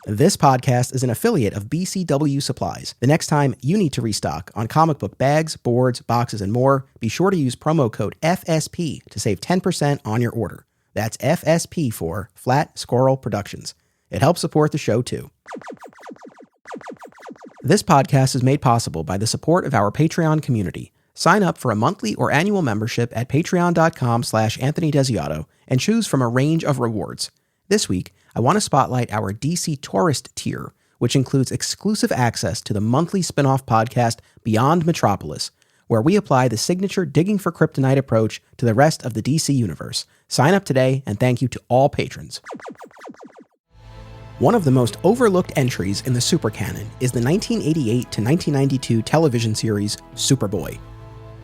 This podcast is an affiliate of BCW Supplies. The next time you need to restock on comic book bags, boards, boxes, and more, be sure to use promo code FSP to save 10% on your order. That's FSP for Flat Squirrel Productions. It helps support the show, too. This podcast is made possible by the support of our Patreon community. Sign up for a monthly or annual membership at patreon.com/Anthony Desiato and choose from a range of rewards. This week, I want to spotlight our DC Tourist tier, which includes exclusive access to the monthly spin-off podcast Beyond Metropolis, where we apply the signature Digging for Kryptonite approach to the rest of the DC universe. Sign up today, and thank you to all patrons. One of the most overlooked entries in the supercanon is the 1988 to 1992 television series Superboy.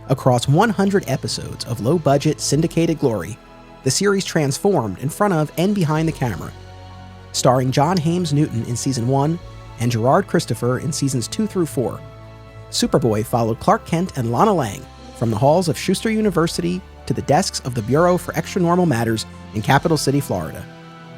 Across 100 episodes of low-budget syndicated glory, the series transformed in front of and behind the camera. Starring John Hames Newton in Season 1 and Gerard Christopher in Seasons 2 through 4, Superboy followed Clark Kent and Lana Lang from the halls of Schuster University to the desks of the Bureau for Extranormal Matters in Capital City, Florida.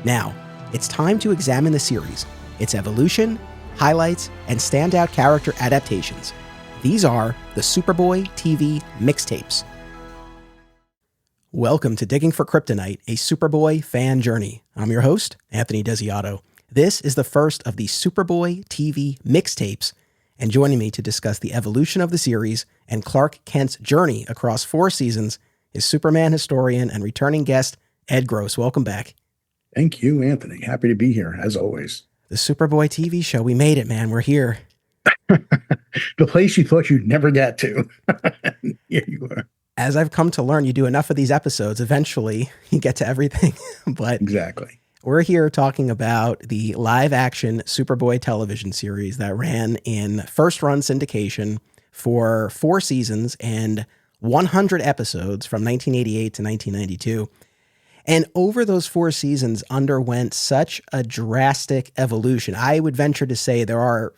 Now, it's time to examine the series, its evolution, highlights, and standout character adaptations. These are the Superboy TV Mixtapes. Welcome to Digging for Kryptonite, a Superboy fan journey. I'm your host, Anthony Desiato. This is the first of the Superboy TV Mixtapes, and joining me to discuss the evolution of the series and Clark Kent's journey across 4 seasons is Superman historian and returning guest, Ed Gross. Welcome back. Thank you, Anthony. Happy to be here, as always. The Superboy TV show. We made it, man. We're here. The place you thought you'd never get to. Here you are. As I've come to learn, you do enough of these episodes, eventually you get to everything. But exactly. We're here talking about the live-action Superboy television series that ran in first-run syndication for 4 seasons and 100 episodes from 1988 to 1992. And over those 4 seasons underwent such a drastic evolution. I would venture to say there are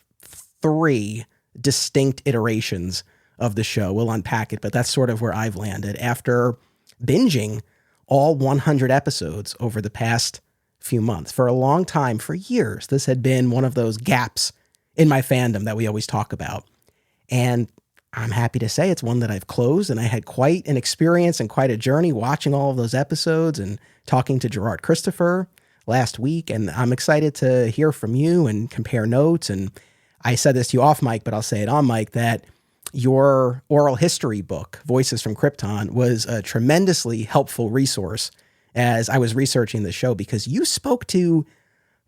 3 distinct iterations of the show. We'll unpack it, but that's sort of where I've landed after binging all 100 episodes over the past few months. For a long time, for years, this had been one of those gaps in my fandom that we always talk about. And I'm happy to say it's one that I've closed, and I had quite an experience and quite a journey watching all of those episodes and talking to Gerard Christopher last week. And I'm excited to hear from you and compare notes. And I said this to you off mic, but I'll say it on mic, that your oral history book, Voices from Krypton, was a tremendously helpful resource as I was researching the show, because you spoke to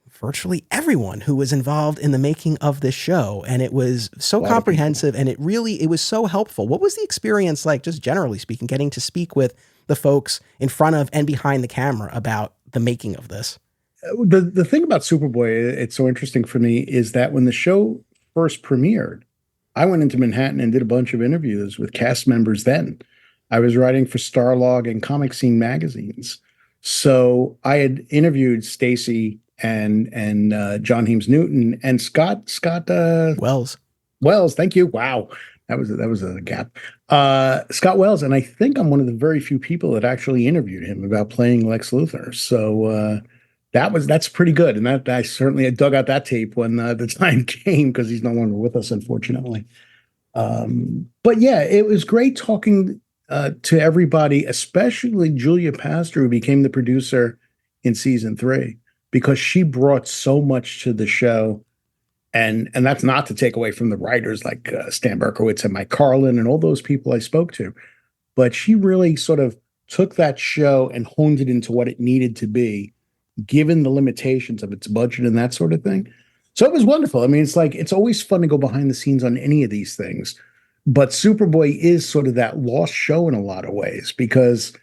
virtually everyone who was involved in the making of this show. And it was so comprehensive, and it was so helpful. What was the experience like, just generally speaking, getting to speak with the folks in front of and behind the camera about the making of this? The thing about Superboy, it's so interesting for me, is that when the show first premiered, I went into Manhattan and did a bunch of interviews with cast members then. I was writing for Starlog and Comic Scene magazines. So I had interviewed Stacy and John Hames Newton and Scott Wells. Thank you. Wow. That was a gap. Scott Wells. And I think I'm one of the very few people that actually interviewed him about playing Lex Luthor. So that's pretty good. And that I certainly dug out that tape when the time came, because he's no longer with us, unfortunately. But yeah, it was great talking to everybody, especially Julia Pastor, who became the producer in season 3, because she brought so much to the show. And that's not to take away from the writers like Stan Berkowitz and Mike Carlin and all those people I spoke to. But she really sort of took that show and honed it into what it needed to be, given the limitations of its budget and that sort of thing. So it was wonderful. I mean, it's always fun to go behind the scenes on any of these things. But Superboy is sort of that lost show in a lot of ways, because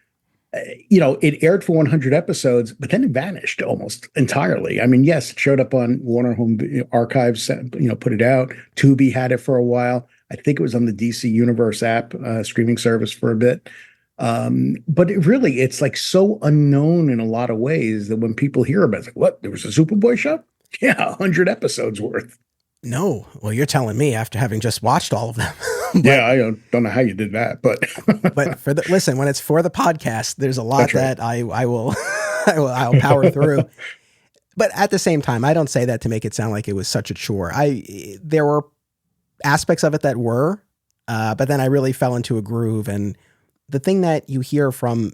it aired for 100 episodes, but then it vanished almost entirely. I mean, yes, it showed up on Warner Home Archives, put it out. Tubi had it for a while. I think it was on the DC Universe app, streaming service for a bit. But it's like so unknown in a lot of ways that when people hear about it, it's like, what, there was a Superboy show? Yeah, 100 episodes worth. No. Well, you're telling me after having just watched all of them. Yeah, I don't know how you did that, but but listen, when it's for the podcast, there's a lot that I will I'll power through. But at the same time, I don't say that to make it sound like it was such a chore. There were aspects of it that were, but then I really fell into a groove. And the thing that you hear from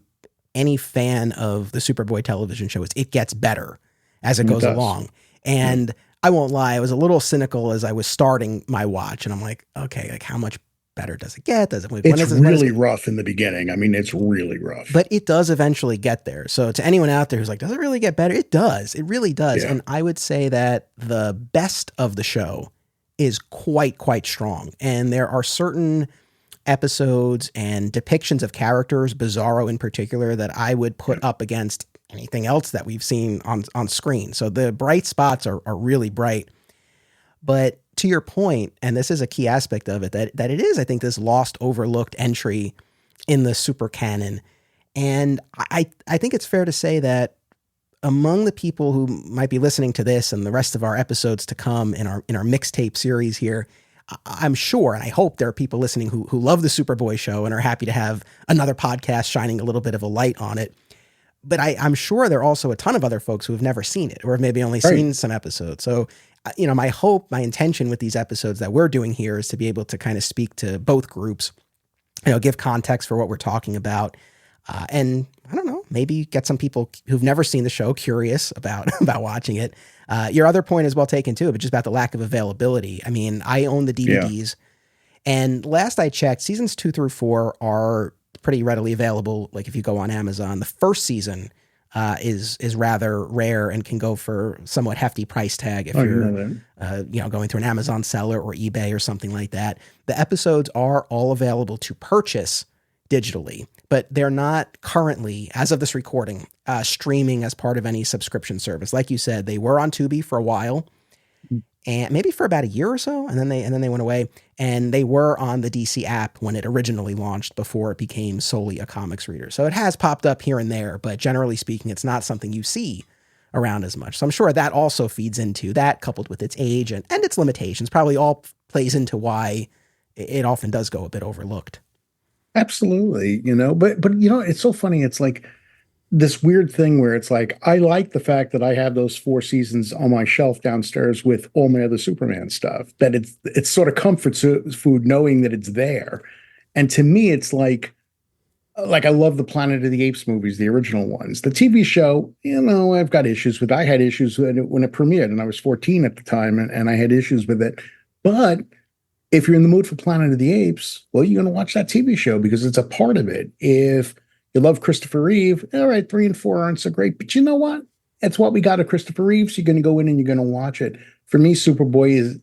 any fan of the Superboy television show is it gets better as it goes along. And I won't lie, I was a little cynical as I was starting my watch, and I'm like, okay, like how much better does it get? It's really rough in the beginning. I mean, it's really rough. But it does eventually get there. So to anyone out there who's like, does it really get better? It does. It really does. Yeah. And I would say that the best of the show is quite strong. And there are certain episodes and depictions of characters, Bizarro in particular, that I would put up against anything else that we've seen on screen. So the bright spots are really bright. But to your point, and this is a key aspect of it, that it is, I think, this lost, overlooked entry in the super canon. And I think it's fair to say that among the people who might be listening to this and the rest of our episodes to come in our mixtape series here, I'm sure, and I hope there are people listening who love the Superboy show and are happy to have another podcast shining a little bit of a light on it. But I'm sure there are also a ton of other folks who have never seen it or have maybe only seen some episodes. So, my hope, my intention with these episodes that we're doing here is to be able to kind of speak to both groups, give context for what we're talking about. And I don't know, maybe get some people who've never seen the show curious about watching it. Your other point is well taken too, but just about the lack of availability. I mean, I own the DVDs, and last I checked, seasons 2 through 4 are pretty readily available. Like if you go on Amazon, the first season is rather rare and can go for somewhat hefty price tag if you're going through an Amazon seller or eBay or something like that. The episodes are all available to purchase digitally, but they're not currently, as of this recording, streaming as part of any subscription service. Like you said, they were on Tubi for a while, and maybe for about a year or so, and then they went away. And they were on the DC app when it originally launched before it became solely a comics reader. So it has popped up here and there, but generally speaking, it's not something you see around as much. So I'm sure that also feeds into that, coupled with its age and its limitations, probably all plays into why it often does go a bit overlooked. Absolutely. But it's so funny. It's like this weird thing where it's like, I like the fact that I have those 4 seasons on my shelf downstairs with all my other Superman stuff, that it's sort of comfort food knowing that it's there. And to me, it's like I love the Planet of the Apes movies, the original ones. The TV show, I've got issues with. I had issues when it premiered, and I was 14 at the time, and I had issues with it. But if you're in the mood for Planet of the Apes, well, you're going to watch that TV show because it's a part of it. If you love Christopher Reeve, all right, 3 and 4 aren't so great, but you know what? That's what we got of Christopher Reeve, so you're going to go in and you're going to watch it. For me, Superboy is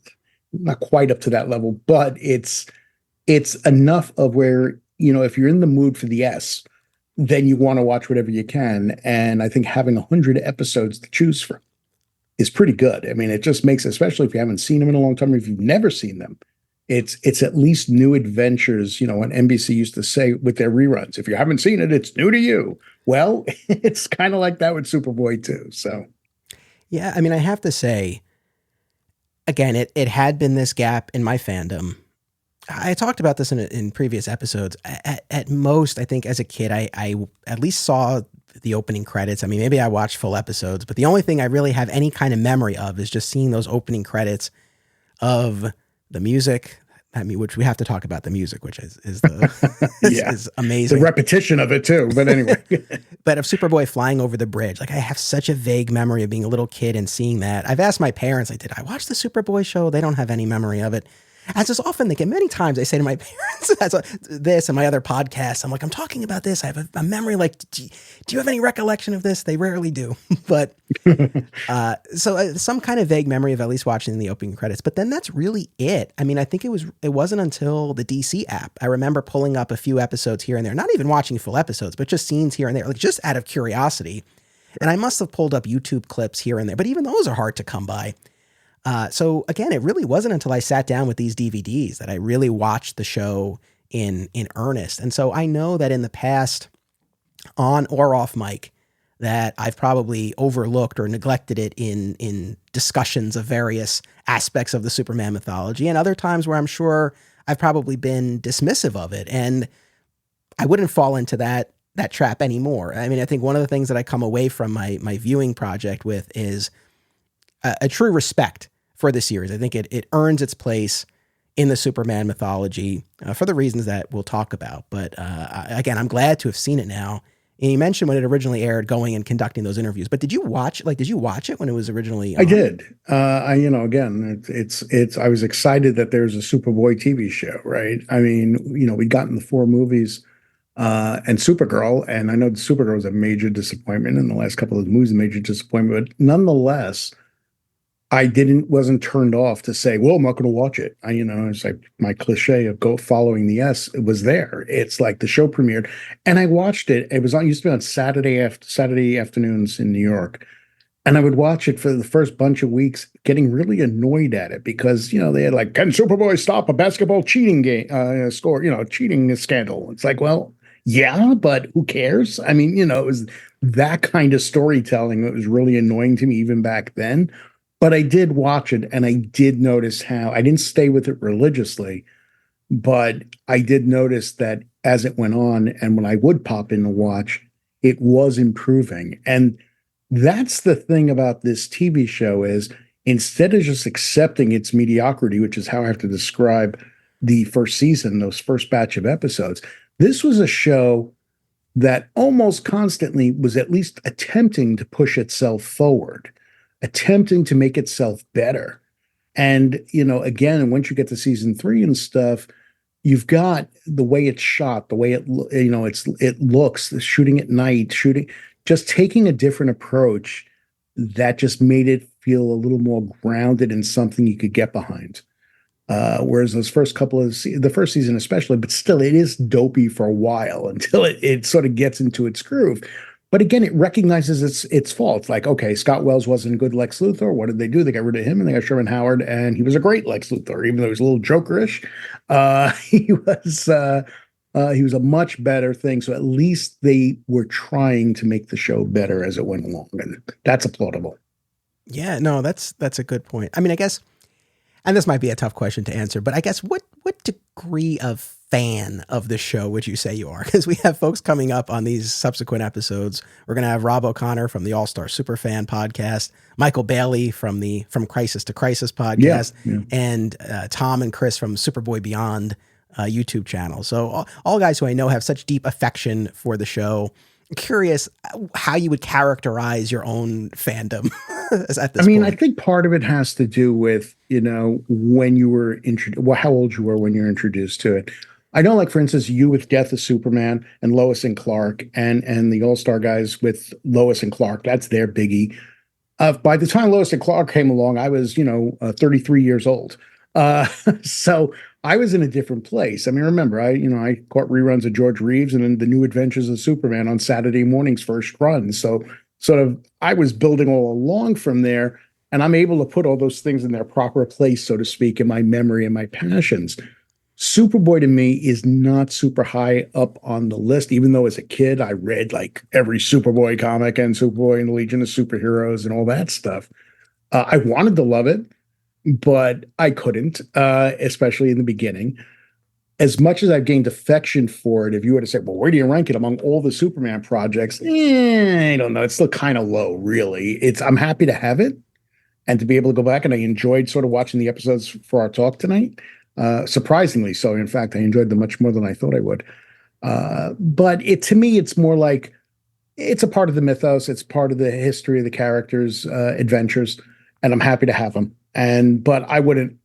not quite up to that level, but it's enough of where, if you're in the mood for the S, then you want to watch whatever you can. And I think having 100 episodes to choose from is pretty good. I mean, it just makes, especially if you haven't seen them in a long time, or if you've never seen them, it's at least new adventures, what NBC used to say with their reruns. If you haven't seen it, it's new to you. Well, it's kind of like that with Superboy too. So, yeah, I mean, I have to say, again, it had been this gap in my fandom. I talked about this in previous episodes. At most, I think as a kid, I at least saw the opening credits. I mean, maybe I watched full episodes, but the only thing I really have any kind of memory of is just seeing those opening credits of the music. I mean, which we have to talk about the music, which is amazing. The repetition of it too. But anyway, but of Superboy flying over the bridge, like I have such a vague memory of being a little kid and seeing that. I've asked my parents, like, did I watch the Superboy show? They don't have any memory of it. As is often the case, many times I say to my parents, this and my other podcasts, I'm like, I'm talking about this. I have a memory. Like, do you have any recollection of this? They rarely do. But so some kind of vague memory of at least watching the opening credits. But then that's really it. I mean, I think it wasn't until the DC app. I remember pulling up a few episodes here and there, not even watching full episodes, but just scenes here and there, like just out of curiosity. And I must have pulled up YouTube clips here and there, but even those are hard to come by. So again, it really wasn't until I sat down with these DVDs that I really watched the show in earnest. And so I know that in the past, on or off mic, that I've probably overlooked or neglected it in discussions of various aspects of the Superman mythology, and other times where I'm sure I've probably been dismissive of it. And I wouldn't fall into that trap anymore. I mean, I think one of the things that I come away from my viewing project with is a true respect for the series. I think it earns its place in the Superman mythology for the reasons that we'll talk about. But again, I'm glad to have seen it now. And you mentioned when it originally aired, going and conducting those interviews. But did you watch it when it was originally on? I did. Again, it's. I was excited that there's a Superboy TV show, right? I mean, we'd gotten the 4 movies and Supergirl, and I know Supergirl was a major disappointment in the last couple of movies, a major disappointment. But nonetheless, I wasn't turned off to say, well, I'm not going to watch it. It's like my cliche of following the S. It was there. It's like the show premiered, and I watched it. It used to be on Saturday afternoons in New York, and I would watch it for the first bunch of weeks, getting really annoyed at it because they had like, can Superboy stop a basketball cheating game cheating scandal? It's like, well, yeah, but who cares? I mean, it was that kind of storytelling that was really annoying to me even back then. But I did watch it, and I did notice how I didn't stay with it religiously, but I did notice that as it went on, and when I would pop in to watch, it was improving. And that's the thing about this TV show is instead of just accepting its mediocrity, which is how I have to describe the first season, those first batch of episodes, this was a show that almost constantly was at least attempting to push itself forward, attempting to make itself better. And, again, once you get to season 3 and stuff, you've got the way it's shot, the way it looks, the shooting at night, just taking a different approach that just made it feel a little more grounded in something you could get behind. Whereas those first couple of the first season especially, but still it is dopey for a while until it sort of gets into its groove. But again, it recognizes its faults. Like, okay, Scott Wells wasn't a good Lex Luthor. What did they do? They got rid of him and they got Sherman Howard, and he was a great Lex Luthor, even though he was a little jokerish. He was a much better thing. So at least they were trying to make the show better as it went along, and that's applaudable. Yeah, no, that's a good point. I mean, I guess, and this might be a tough question to answer, but I guess what degree of fan of the show would you say you are? Because we have folks coming up on these subsequent episodes. We're going to have Rob O'Connor from the All-Star Superfan podcast, Michael Bailey from Crisis to Crisis podcast, and Tom and Chris from Superboy Beyond YouTube channel. So all guys who I know have such deep affection for the show. I'm curious how you would characterize your own fandom at this point. I think part of it has to do with, when you were how old you were when you were introduced to it. I know, like, for instance, you with Death of Superman and Lois and Clark and the All-Star guys with Lois and Clark, that's their biggie. By the time Lois and Clark came along, I was, 33 years old. So I was in a different place. I mean, remember, I caught reruns of George Reeves and then The New Adventures of Superman on Saturday mornings first run. So sort of I was building all along from there, and I'm able to put all those things in their proper place, so to speak, in my memory and my passions. Superboy to me is not super high up on the list, even though as a kid I read like every Superboy comic and Superboy and the Legion of Superheroes and all that stuff. I wanted to love it, but I couldn't, especially in the beginning. As much as I've gained affection for it, if you were to say, well, where do you rank it among all the Superman projects? I don't know. It's still kind of low, really. I'm happy to have it and to be able to go back, and I enjoyed sort of watching the episodes for our talk tonight. Surprisingly so. In fact, I enjoyed them much more than I thought I would. But to me, it's more like it's a part of the mythos. It's part of the history of the characters' adventures, and I'm happy to have them. But I wouldn't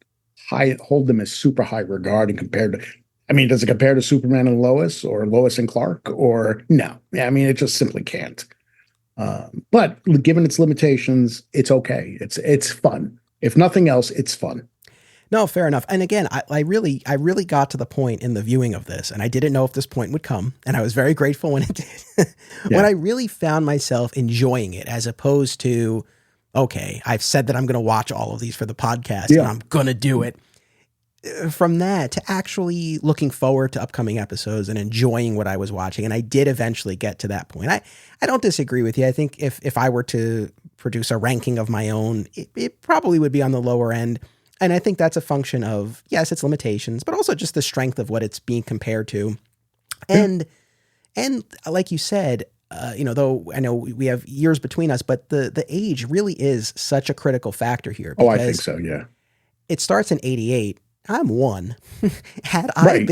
hold them as super high regard and compared to. I mean, does it compare to Superman and Lois or Lois and Clark? Or no? I mean, it just simply can't. But given its limitations, it's okay. It's fun. If nothing else, it's fun. No, fair enough. And again, I really got to the point in the viewing of this, and I didn't know if this point would come, and I was very grateful when it did. When I really found myself enjoying it, as opposed to, okay, I've said that I'm going to watch all of these for the podcast, and I'm going to do it. From that to actually looking forward to upcoming episodes and enjoying what I was watching, and I did eventually get to that point. I don't disagree with you. I think if I were to produce a ranking of my own, it probably would be on the lower end. And I think that's a function of, yes, its limitations, but also just the strength of what it's being compared to. And like you said, though I know we have years between us, but the age really is such a critical factor here Oh, I think because so. Yeah. it starts in 88. I'm one. had Right.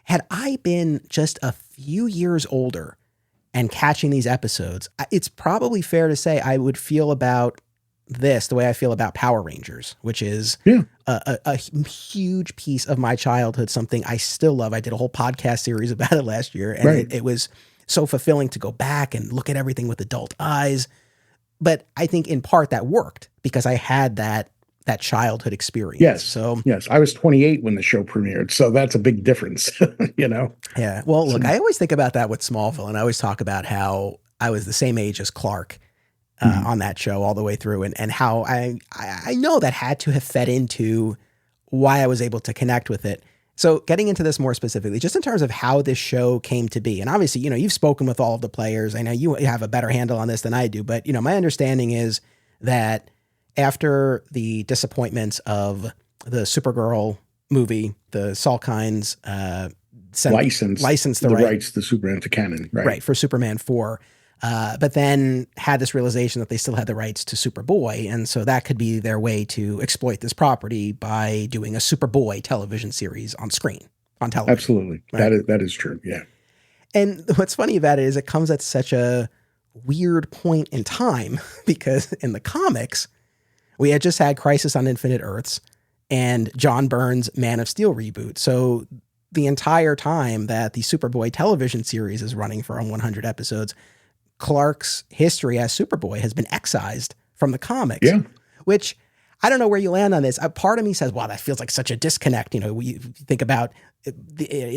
had I been just a few years older and catching these episodes, it's probably fair to say I would feel about this the way I feel about Power Rangers, which is Yeah. a huge piece of my childhood, something I still love. I did a whole podcast series about it last year, and Right. it was so fulfilling to go back and look at everything with adult eyes. But I think in part that worked because I had that childhood experience. Yes. So yes, I was 28 when the show premiered, so that's a big difference. yeah. Well, look, I always think about that with Smallville, and I always talk about how I was the same age as Clark on that show all the way through, and how I know that had to have fed into why I was able to connect with it. So getting into this more specifically, just in terms of how this show came to be, and obviously, you've spoken with all of the players. I know you have a better handle on this than I do, but my understanding is that after the disappointments of the Supergirl movie, the Salkinds licensed the rights to Superman to canon, right, for Superman 4, but then had this realization that they still had the rights to Superboy, and so that could be their way to exploit this property by doing a Superboy television series on television. Absolutely, right? That is true. Yeah. And what's funny about it is it comes at such a weird point in time because in the comics, we had just had Crisis on Infinite Earths and John Byrne's Man of Steel reboot. So the entire time that the Superboy television series is running for 100 episodes, Clark's history as Superboy has been excised from the comics. Yeah. Which I don't know where you land on this. A part of me says, wow, that feels like such a disconnect. We think about,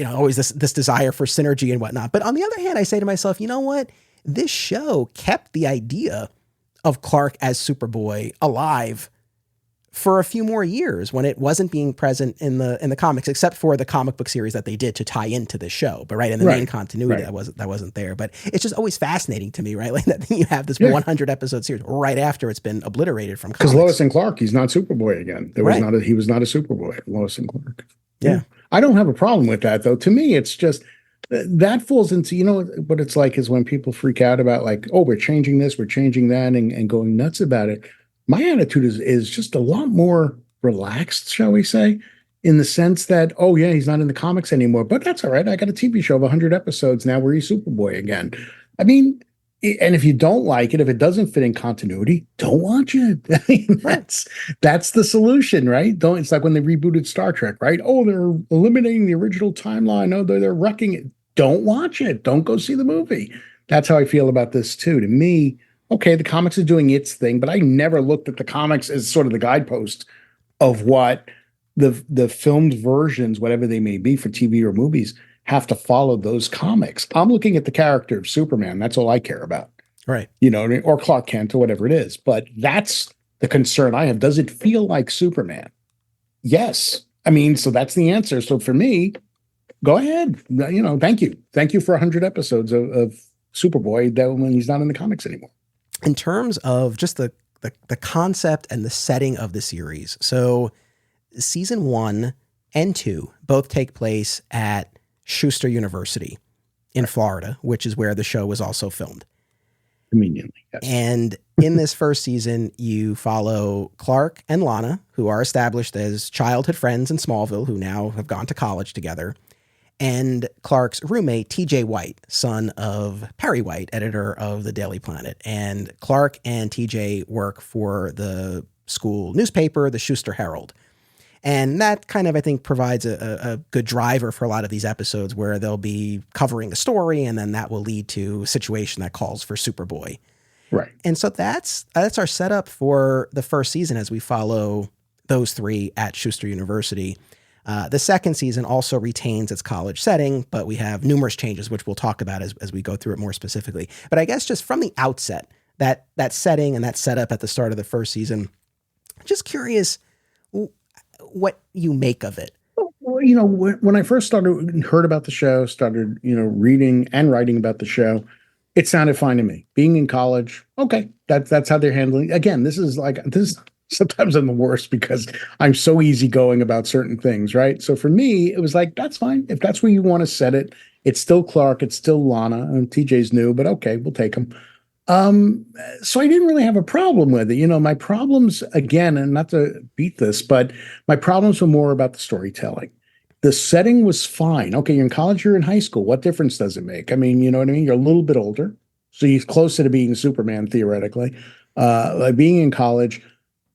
always this desire for synergy and whatnot. But on the other hand, I say to myself, you know what? This show kept the idea of Clark as Superboy alive for a few more years when it wasn't being present in the comics, except for the comic book series that they did to tie into the show. But in the main continuity, that wasn't there. But it's just always fascinating to me, right? Like that you have this 100 episode series right after it's been obliterated from comics. Because Lois and Clark, he's not Superboy again. He was not a Superboy, Lois and Clark. Yeah. I don't have a problem with that though. To me, it's just that falls into, what it's like is when people freak out about like, oh, we're changing this, we're changing that, and going nuts about it. My attitude is just a lot more relaxed, shall we say, in the sense that, oh yeah, he's not in the comics anymore, but that's all right. I got a TV show of 100 episodes now where he's Superboy again. I mean, and if you don't like it, if it doesn't fit in continuity, don't watch it. I mean, that's the solution, right? It's like when they rebooted Star Trek, right? Oh, they're eliminating the original timeline. Oh, they're wrecking it. Don't watch it. Don't go see the movie. That's how I feel about this too. To me, okay, the comics are doing its thing, but I never looked at the comics as sort of the guidepost of what the filmed versions, whatever they may be for TV or movies, have to follow those comics. I'm looking at the character of Superman. That's all I care about. Right. Or Clark Kent or whatever it is. But that's the concern I have. Does it feel like Superman? Yes. I mean, so that's the answer. So for me, go ahead. Thank you. Thank you for 100 episodes of Superboy that when he's not in the comics anymore. In terms of just the concept and the setting of the series. So season 1 and 2 both take place at Schuster University in Florida, which is where the show was also filmed. Conveniently, yes. And in this first season, you follow Clark and Lana, who are established as childhood friends in Smallville, who now have gone to college together, and Clark's roommate, TJ White, son of Perry White, editor of the Daily Planet. And Clark and TJ work for the school newspaper, the Schuster Herald. And that kind of, I think, provides a good driver for a lot of these episodes where they'll be covering a story, and then that will lead to a situation that calls for Superboy. Right. And so that's our setup for the first season as we follow those three at Schuster University. The second season also retains its college setting, but we have numerous changes, which we'll talk about as we go through it more specifically. But I guess just from the outset, that setting and that setup at the start of the first season, just curious what you make of it. Well, when I first heard about the show, started, reading and writing about the show, it sounded fine to me. Being in college, okay, that's how they're handling. Again, this is Sometimes I'm the worst because I'm so easygoing about certain things, right? So for me, it was like, that's fine. If that's where you want to set it, it's still Clark, it's still Lana, and TJ's new, but okay, we'll take him. So I didn't really have a problem with it. My problems, again, and not to beat this, but my problems were more about the storytelling. The setting was fine. Okay, you're in college, you're in high school. What difference does it make? I mean, you know what I mean? You're a little bit older, so you're closer to being Superman, theoretically, like being in college.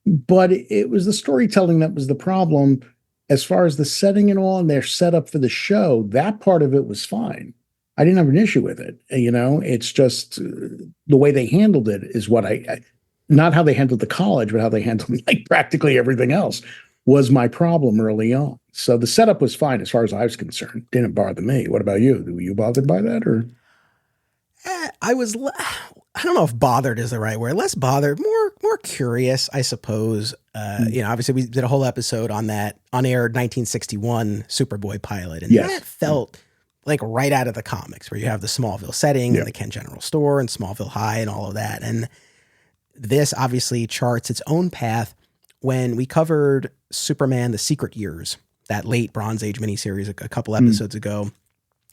But it was the storytelling that was the problem. As far as the setting and all, and their setup for the show, that part of it was fine. I didn't have an issue with it. It's just the way they handled it is what not how they handled the college, but how they handled like practically everything else was my problem early on. So the setup was fine as far as I was concerned. Didn't bother me. What about you? Were you bothered by that, or? I was, I don't know if bothered is the right word. Less bothered, more curious, I suppose. Obviously we did a whole episode on that unaired 1961 Superboy pilot, and yes. that felt like right out of the comics, where you have the Smallville setting and the Kent General Store and Smallville High and all of that. And this obviously charts its own path. When we covered Superman: The Secret Years, that late Bronze Age miniseries a couple episodes ago,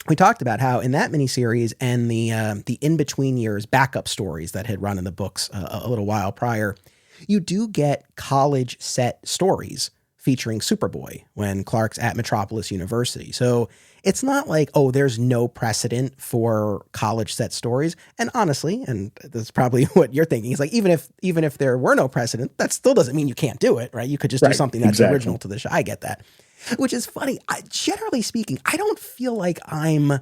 we talked about how in that miniseries and the in-between years backup stories that had run in the books a little while prior, you do get college set stories featuring Superboy when Clark's at Metropolis University. So it's not like, oh, there's no precedent for college set stories. And honestly, and that's probably what you're thinking, is like, even if there were no precedent, that still doesn't mean you can't do it, right? You could just do something that's original to the show. I get that. Which is funny. Generally speaking, I don't feel like I'm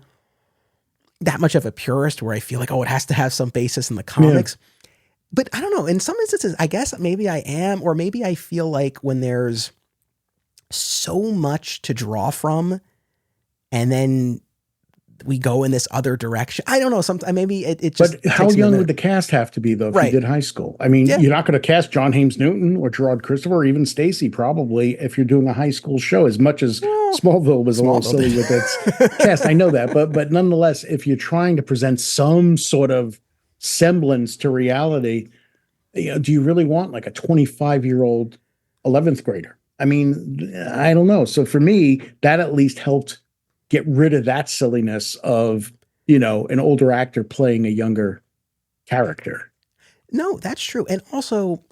that much of a purist where I feel like, oh, it has to have some basis in the comics. Yeah. But I don't know. In some instances, I guess maybe I am, or maybe I feel like when there's so much to draw from and then we go in this other direction. I don't know. Sometimes maybe it just. But how young would the cast have to be, though, if you did high school? I mean, you're not going to cast John Haymes Newton or Gerard Christopher or even Stacy, probably, if you're doing a high school show, as much as Smallville was a little silly with its cast. I know that. But nonetheless, if you're trying to present some sort of semblance to reality, do you really want like a 25-year-old 11th grader? I mean, I don't know. So for me, that at least helped get rid of that silliness of, an older actor playing a younger character. No, that's true. And also,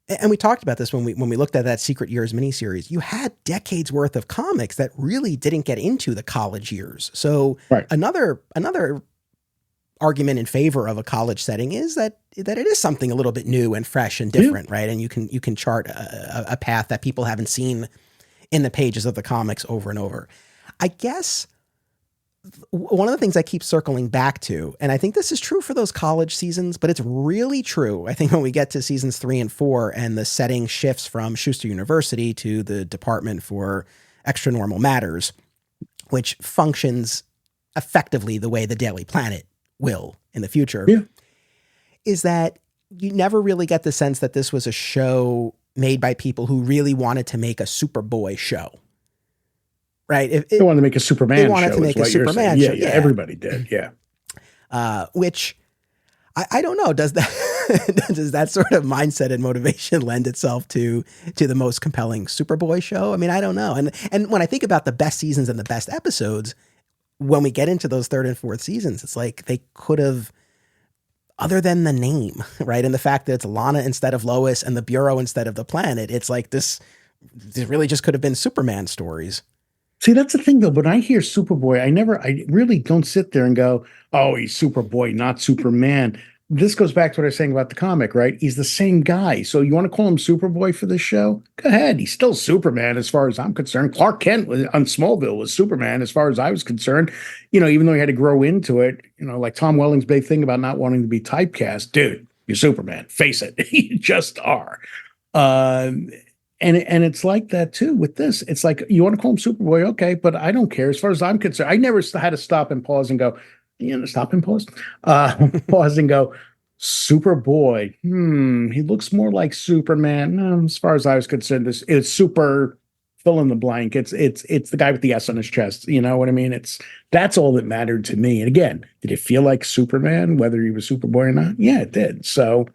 and we talked about this when we looked at that Secret Years miniseries, you had decades worth of comics that really didn't get into the college years. So another argument in favor of a college setting is that it is something a little bit new and fresh and different, right? And you can chart a path that people haven't seen in the pages of the comics over and over. I guess one of the things I keep circling back to, and I think this is true for those college seasons, but it's really true, I think, when we get to seasons 3 and 4 and the setting shifts from Schuster University to the Department for Extra Normal Matters, which functions effectively the way the Daily Planet will in the future, is that you never really get the sense that this was a show made by people who really wanted to make a Superboy show. Right. They wanted to make a Superman show. They wanted to make a Superman show. Yeah, everybody did. Yeah. Which I don't know. Does that sort of mindset and motivation lend itself to the most compelling Superboy show? I mean, I don't know. And when I think about the best seasons and the best episodes, when we get into those 3rd and 4th seasons, it's like they could have, other than the name, right? And the fact that it's Lana instead of Lois and the Bureau instead of the Planet, it's like this really just could have been Superman stories. See, that's the thing, though. When I hear Superboy, I really don't sit there and go, oh, he's Superboy, not Superman. This goes back to what I was saying about the comic, right? He's the same guy. So you want to call him Superboy for this show? Go ahead. He's still Superman as far as I'm concerned. Clark Kent on Smallville was Superman as far as I was concerned. Even though he had to grow into it, like Tom Welling's big thing about not wanting to be typecast. Dude, you're Superman. Face it. You just are. And it's like that too with this. It's like, you want to call him Superboy, okay, but I don't care. As far as I'm concerned, I never had to stop and pause and go, stop and pause? Pause and go, Superboy. He looks more like Superman. No, as far as I was concerned, it's super fill in the blank. It's the guy with the S on his chest. You know what I mean? That's all that mattered to me. And again, did it feel like Superman, whether he was Superboy or not? Yeah, it did. So,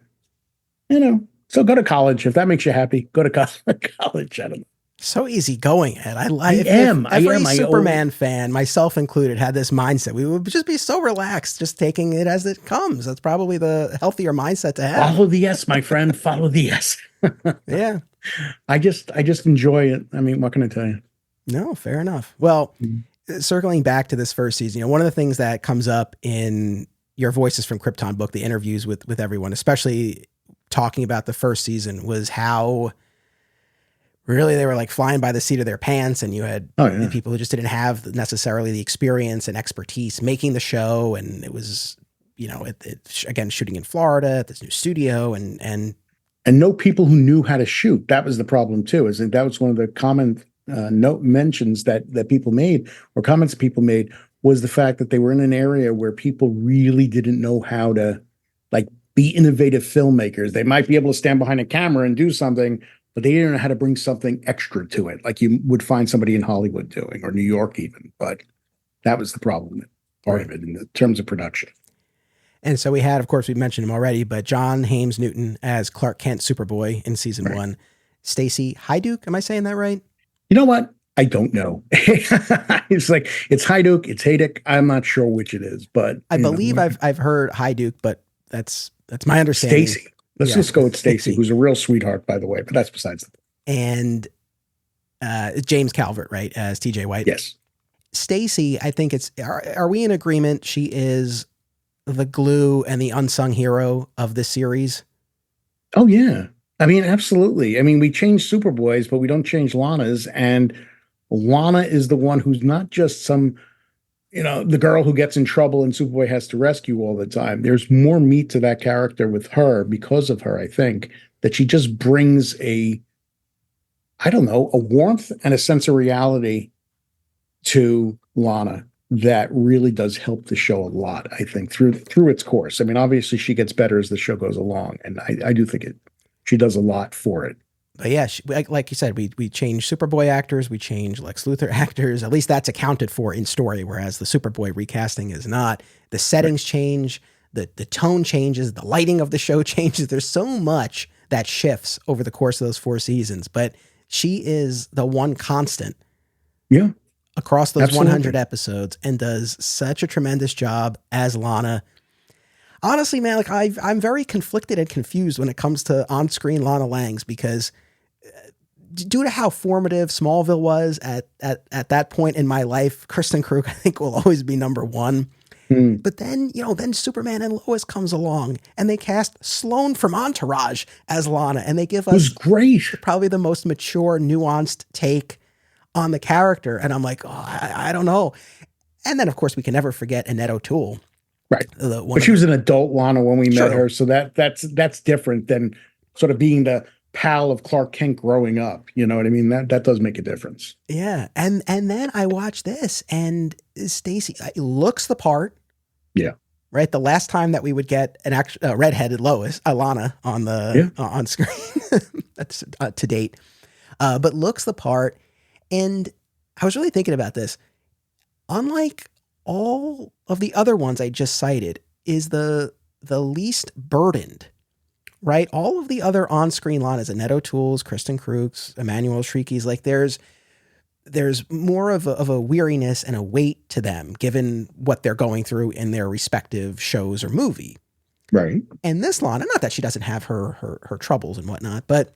So go to college. If that makes you happy, go to college. I don't know. So easygoing, Ed. I am. Every Superman fan, myself included, had this mindset. We would just be so relaxed, just taking it as it comes. That's probably the healthier mindset to have. Follow the S, my friend. Follow the S. Yeah. I just enjoy it. I mean, what can I tell you? No, fair enough. Well, circling back to this first season, one of the things that comes up in your Voices from Krypton book, the interviews with everyone, especially talking about the first season, was how really they were like flying by the seat of their pants, and you had people who just didn't have necessarily the experience and expertise making the show. And it was, again, shooting in Florida at this new studio and no people who knew how to shoot. That was the problem too. That was one of the common mentions that people made, or comments that people made, was the fact that they were in an area where people really didn't know how to be innovative filmmakers. They might be able to stand behind a camera and do something, but they didn't know how to bring something extra to it, like you would find somebody in Hollywood doing, or New York even. But that was the problem, part of it, in terms of production. And so we had, of course, we mentioned him already, but John Hames Newton as Clark Kent Superboy in season 1. Stacey Hyduke, am I saying that right? You know what? I don't know. It's Hyduke, it's Haydick. I'm not sure which it is, but I believe I've heard Hyduke, but that's my understanding. Stacey. Let's just go with Stacey, who's a real sweetheart, by the way, but that's besides the point. And James Calvert, right, as TJ White. Yes. Stacey, I think are we in agreement she is the glue and the unsung hero of this series? Oh, yeah. I mean, absolutely. I mean, we change Superboys, but we don't change Lana's. And Lana is the one who's not just some, the girl who gets in trouble and Superboy has to rescue all the time. There's more meat to that character with her because of her, I think, that she just brings a warmth and a sense of reality to Lana that really does help the show a lot, I think, through its course. I mean, obviously she gets better as the show goes along, and I do think she does a lot for it. But yeah, like you said, we change Superboy actors, we change Lex Luthor actors. At least that's accounted for in story, whereas the Superboy recasting is not. The settings change, the tone changes, the lighting of the show changes. There's so much that shifts over the course of those 4 seasons, but she is the one constant. Yeah. Across those Absolutely. 100 episodes, and does such a tremendous job as Lana. Honestly, man, I'm very conflicted and confused when it comes to on-screen Lana Langs, because due to how formative Smallville was at that point in my life, Kristen Krug, I think, will always be number 1. But then, then Superman and Lois comes along, and they cast Sloane from Entourage as Lana, and they give us who's great, probably the most mature, nuanced take on the character. And I'm like, I don't know. And then, of course, we can never forget Annette O'Toole. Right. But she was an adult Lana when we met her. So that's different than sort of being the pal of Clark Kent growing up. You know what I mean? That does make a difference. Yeah. And then I watch this, and Stacey looks the part. Yeah. Right. The last time that we would get an actual redheaded Lois, Lana on on screen, that's to date, but looks the part. And I was really thinking about this. Unlike all of the other ones I just cited, is the least burdened, right? All of the other on-screen Lanas, Annette O'Toole's, Kristen Krug's, Emmanuel Shrieky's, like there's more of a weariness and a weight to them, given what they're going through in their respective shows or movie. Right. And this Lana, not that she doesn't have her troubles and whatnot, but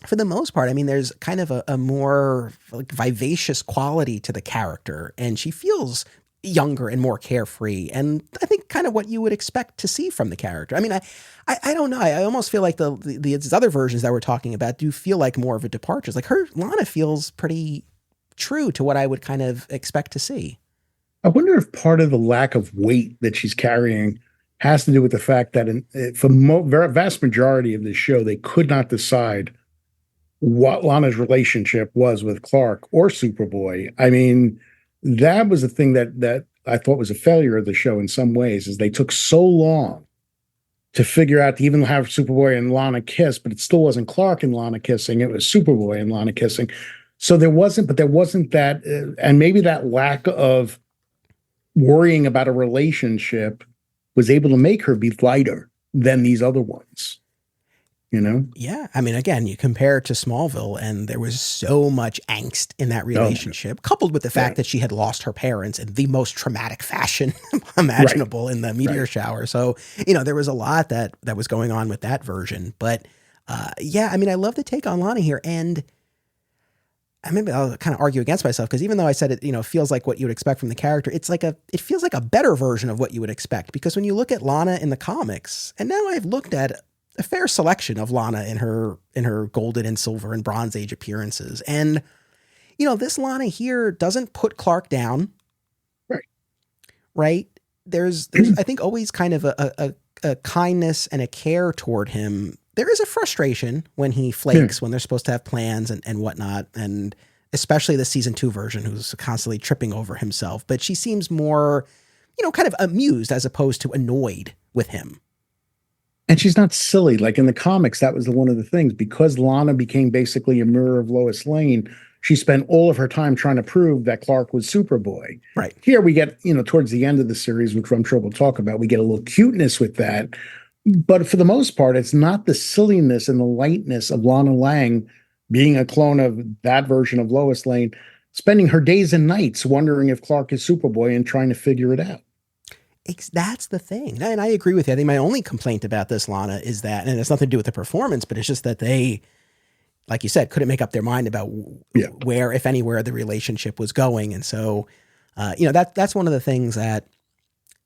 for the most part, I mean, there's kind of a more vivacious quality to the character, and she feels younger and more carefree. And I think kind of what you would expect to see from the character. I mean, I don't know. I almost feel like these other versions that we're talking about do feel like more of a departure. Like Lana feels pretty true to what I would kind of expect to see. I wonder if part of the lack of weight that she's carrying has to do with the fact that for vast majority of the show, they could not decide what Lana's relationship was with Clark or Superboy. I mean, that was the thing that I thought was a failure of the show in some ways, is they took so long to figure out to even have Superboy and Lana kiss, but it still wasn't Clark and Lana kissing. It was Superboy and Lana kissing. So there wasn't that, and maybe that lack of worrying about a relationship was able to make her be lighter than these other ones. you know? Yeah. I mean, again, you compare it to Smallville, and there was so much angst in that relationship, coupled with the fact that she had lost her parents in the most traumatic fashion imaginable in the meteor shower. So, there was a lot that was going on with that version. But yeah, I mean, I love the take on Lana here. And maybe I'll kind of argue against myself, because even though I said it, feels like what you would expect from the character, it feels like a better version of what you would expect. Because when you look at Lana in the comics, and now I've looked at a fair selection of Lana in her golden and silver and bronze age appearances. And, this Lana here doesn't put Clark down. Right. There's I think always kind of a kindness and a care toward him. There is a frustration when he flakes, when they're supposed to have plans and whatnot. And especially the season 2 version, who's constantly tripping over himself, but she seems more, kind of amused as opposed to annoyed with him. And she's not silly. Like in the comics, that was one of the things. Because Lana became basically a mirror of Lois Lane, she spent all of her time trying to prove that Clark was Superboy. Right. Here we get, towards the end of the series, which I'm sure we'll talk about, we get a little cuteness with that. But for the most part, it's not the silliness and the lightness of Lana Lang being a clone of that version of Lois Lane, spending her days and nights wondering if Clark is Superboy and trying to figure it out. That's the thing. And I agree with you. I think my only complaint about this, Lana, is that, and it's nothing to do with the performance, but it's just that they, like you said, couldn't make up their mind about where, if anywhere, the relationship was going. And so, that's one of the things that,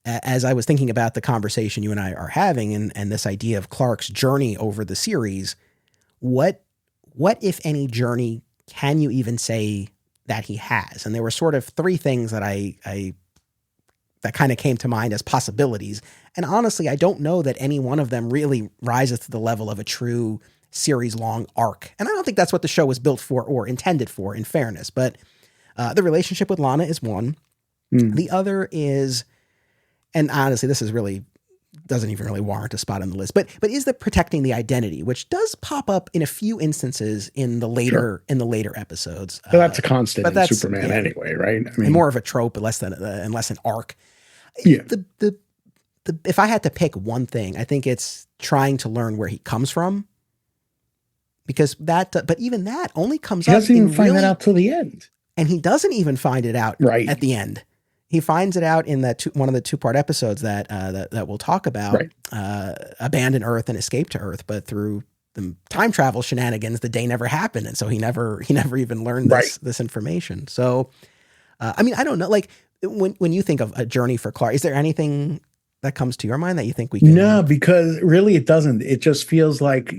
as I was thinking about the conversation you and I are having, and this idea of Clark's journey over the series, what if any journey can you even say that he has? And there were sort of 3 things that that kind of came to mind as possibilities. And honestly, I don't know that any one of them really rises to the level of a true series-long arc. And I don't think that's what the show was built for or intended for, in fairness. But the relationship with Lana is one. The other is, and honestly, this is really doesn't even really warrant a spot on the list, but is the protecting the identity, which does pop up in a few instances in the later episodes. So that's a constant in Superman anyway, right? I mean, and more of a trope, less than an arc. Yeah. If I had to pick one thing, I think it's trying to learn where he comes from, because but even that only comes up. He doesn't even find that out till the end, and he doesn't even find it out at the end. He finds it out in that one of the 2-part episodes that we'll talk about, Abandon Earth and Escape to Earth, but through the time travel shenanigans, the day never happened, and so he never even learned this information. So, I mean, I don't know. Like when you think of a journey for Clark, is there anything that comes to your mind that you think we can? No, because really it doesn't. It just feels like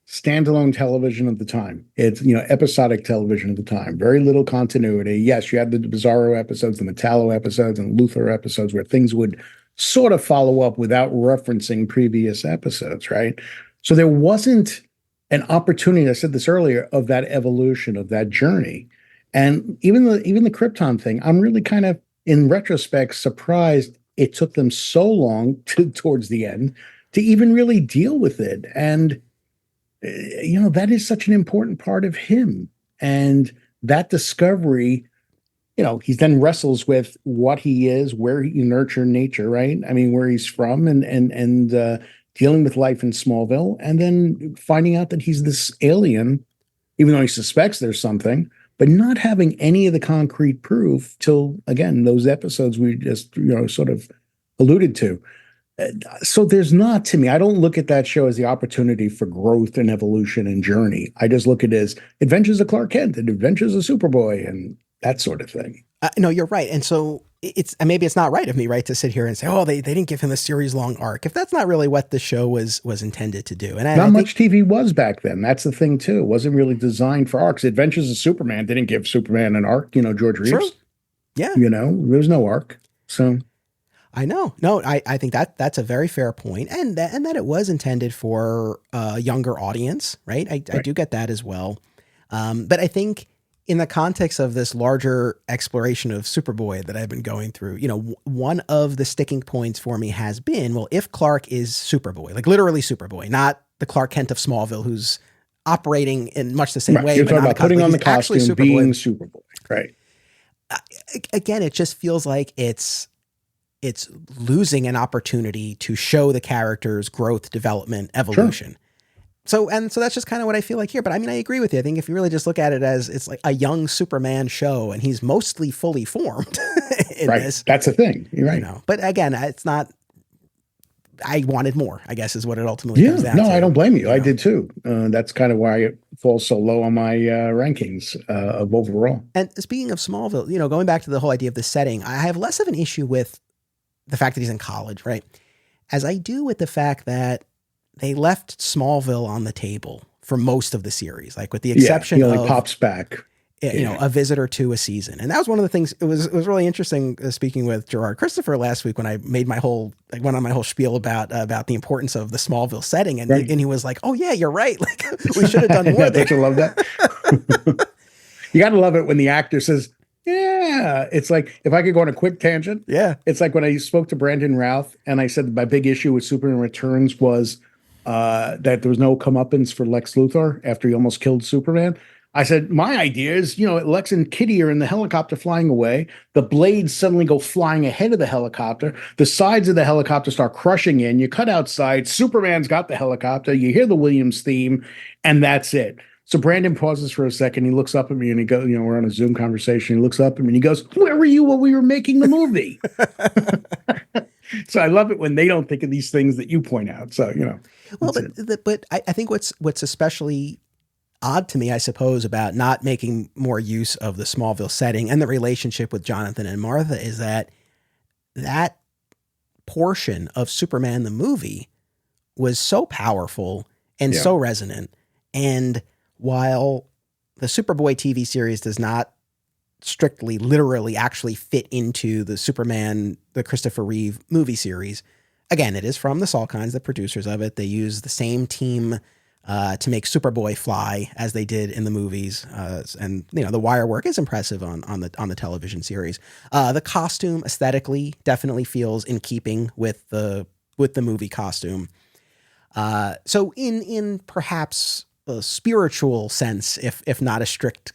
standalone television of the time. It's, episodic television of the time. Very little continuity. Yes, you had the Bizarro episodes, the Metallo episodes, and Luthor episodes where things would sort of follow up without referencing previous episodes, right? So there wasn't an opportunity, I said this earlier, of that evolution, of that journey. And even the Krypton thing, I'm really kind of, in retrospect, surprised it took them so long towards the end to even really deal with it. And that is such an important part of him. And that discovery, he then wrestles with what he is, where he nurtured nature, right? I mean, where he's from and dealing with life in Smallville, and then finding out that he's this alien, even though he suspects there's something, but not having any of the concrete proof till, again, those episodes we just, sort of alluded to. So there's not, to me, I don't look at that show as the opportunity for growth and evolution and journey. I just look at it as Adventures of Clark Kent and Adventures of Superboy and that sort of thing. No, you're right. And so maybe it's not right of me, right, to sit here and say, oh, they didn't give him a series long arc, if that's not really what the show was intended to do. And not much TV was back then. That's the thing too. It wasn't really designed for arcs. Adventures of Superman didn't give Superman an arc, George Reeves. True. Yeah. There was no arc. So I know. No, I think that's a very fair point. And that it was intended for a younger audience, right? I do get that as well. But I think in the context of this larger exploration of Superboy that I've been going through, one of the sticking points for me has been, well, if Clark is Superboy, like literally Superboy, not the Clark Kent of Smallville, who's operating in much the same way. You're talking about putting on the costume, being Superboy, right? Again, it just feels like it's losing an opportunity to show the character's growth, development, evolution. Sure. So that's just kind of what I feel like here. But I mean, I agree with you. I think if you really just look at it as it's like a young Superman show and he's mostly fully formed in this. That's the thing. You're right. But again, it's not, I wanted more, I guess is what it ultimately comes down to. No, I don't blame you. I did too. That's kind of why it falls so low on my rankings of overall. And speaking of Smallville, going back to the whole idea of the setting, I have less of an issue with the fact that he's in college, right? As I do with the fact that they left Smallville on the table for most of the series, like with the exception he only of pops back. A visit or two a season. And that was one of the things, it was really interesting speaking with Gerard Christopher last week when I made went on my whole spiel about the importance of the Smallville setting. And, and he was like, oh yeah, you're right. Like we should have done more. Don't you love that? You got to love it when the actor says, yeah, it's like, if I could go on a quick tangent. Yeah. It's like when I spoke to Brandon Routh and I said my big issue with Superman Returns was that there was no comeuppance for Lex Luthor after he almost killed Superman. I said, my idea is, Lex and Kitty are in the helicopter flying away. The blades suddenly go flying ahead of the helicopter. The sides of the helicopter start crushing in. You cut outside. Superman's got the helicopter. You hear the Williams theme, and that's it. So Brandon pauses for a second. He looks up at me and he goes, we're on a Zoom conversation. He looks up at me and he goes, where were you when we were making the movie? So I love it when they don't think of these things that you point out. So, Well, but I think what's especially odd to me, I suppose, about not making more use of the Smallville setting and the relationship with Jonathan and Martha is that portion of Superman the movie was so powerful and so resonant. And while the Superboy TV series does not strictly, literally actually fit into the Superman, the Christopher Reeve movie series, again, it is from the Salkinds, the producers of it. They use the same team to make Superboy fly as they did in the movies. And the wire work is impressive on the television series. The costume aesthetically definitely feels in keeping with the movie costume. So in perhaps a spiritual sense, if not a strict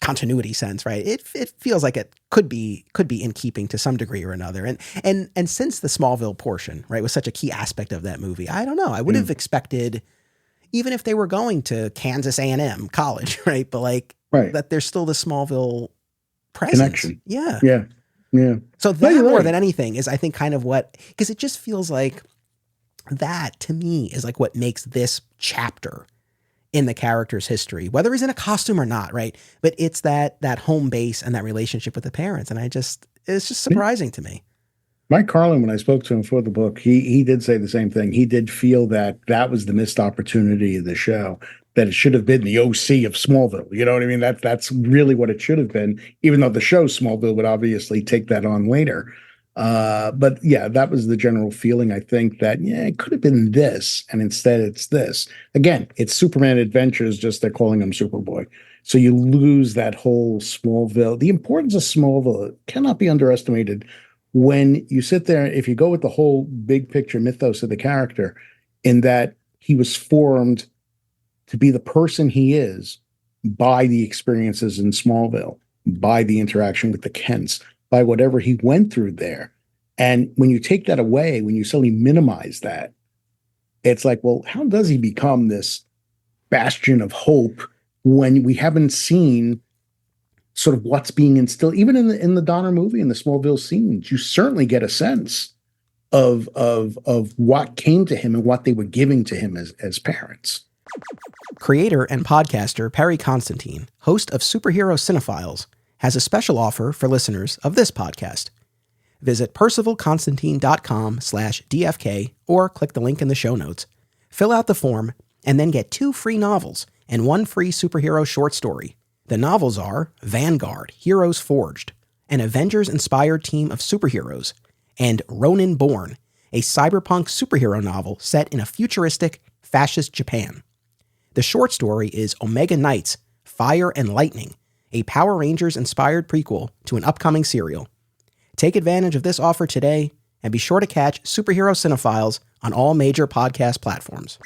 continuity sense, right? It feels like it could be in keeping to some degree or another. And since the Smallville portion, right, was such a key aspect of that movie, I don't know. I would have expected, even if they were going to Kansas A&M college, right? But that there's still the Smallville presence. Connection. Yeah. Yeah. Yeah. So that more than anything is, I think, kind of because it just feels like that to me is like what makes this chapter in the character's history, whether he's in a costume or not, right? But it's that home base and that relationship with the parents. And it's just surprising to me. Mike Carlin, when I spoke to him for the book, he did say the same thing. He did feel that was the missed opportunity of the show, that it should have been the OC of Smallville. You know what I mean? That's really what it should have been, even though the show Smallville would obviously take that on later. But yeah, that was the general feeling. I think that, it could have been this, and instead it's this. Again, it's Superman Adventures, just they're calling him Superboy. So you lose that whole Smallville. The importance of Smallville cannot be underestimated when you sit there, if you go with the whole big picture mythos of the character, in that he was formed to be the person he is by the experiences in Smallville, by the interaction with the Kents, by whatever he went through there. And when you take that away, when you suddenly minimize that, it's like, well, how does he become this bastion of hope when we haven't seen sort of what's being instilled? Even in the Donner movie, in the Smallville scenes, you certainly get a sense of what came to him and what they were giving to him as parents. Creator and podcaster Perry Constantine, host of Superhero Cinephiles, has a special offer for listeners of this podcast. Visit percivalconstantine.com/DFK or click the link in the show notes. Fill out the form and then get 2 free novels and 1 free superhero short story. The novels are Vanguard, Heroes Forged, an Avengers-inspired team of superheroes, and Ronin Born, a cyberpunk superhero novel set in a futuristic, fascist Japan. The short story is Omega Knights, Fire and Lightning, a Power Rangers-inspired prequel to an upcoming serial. Take advantage of this offer today and be sure to catch Superhero Cinephiles on all major podcast platforms.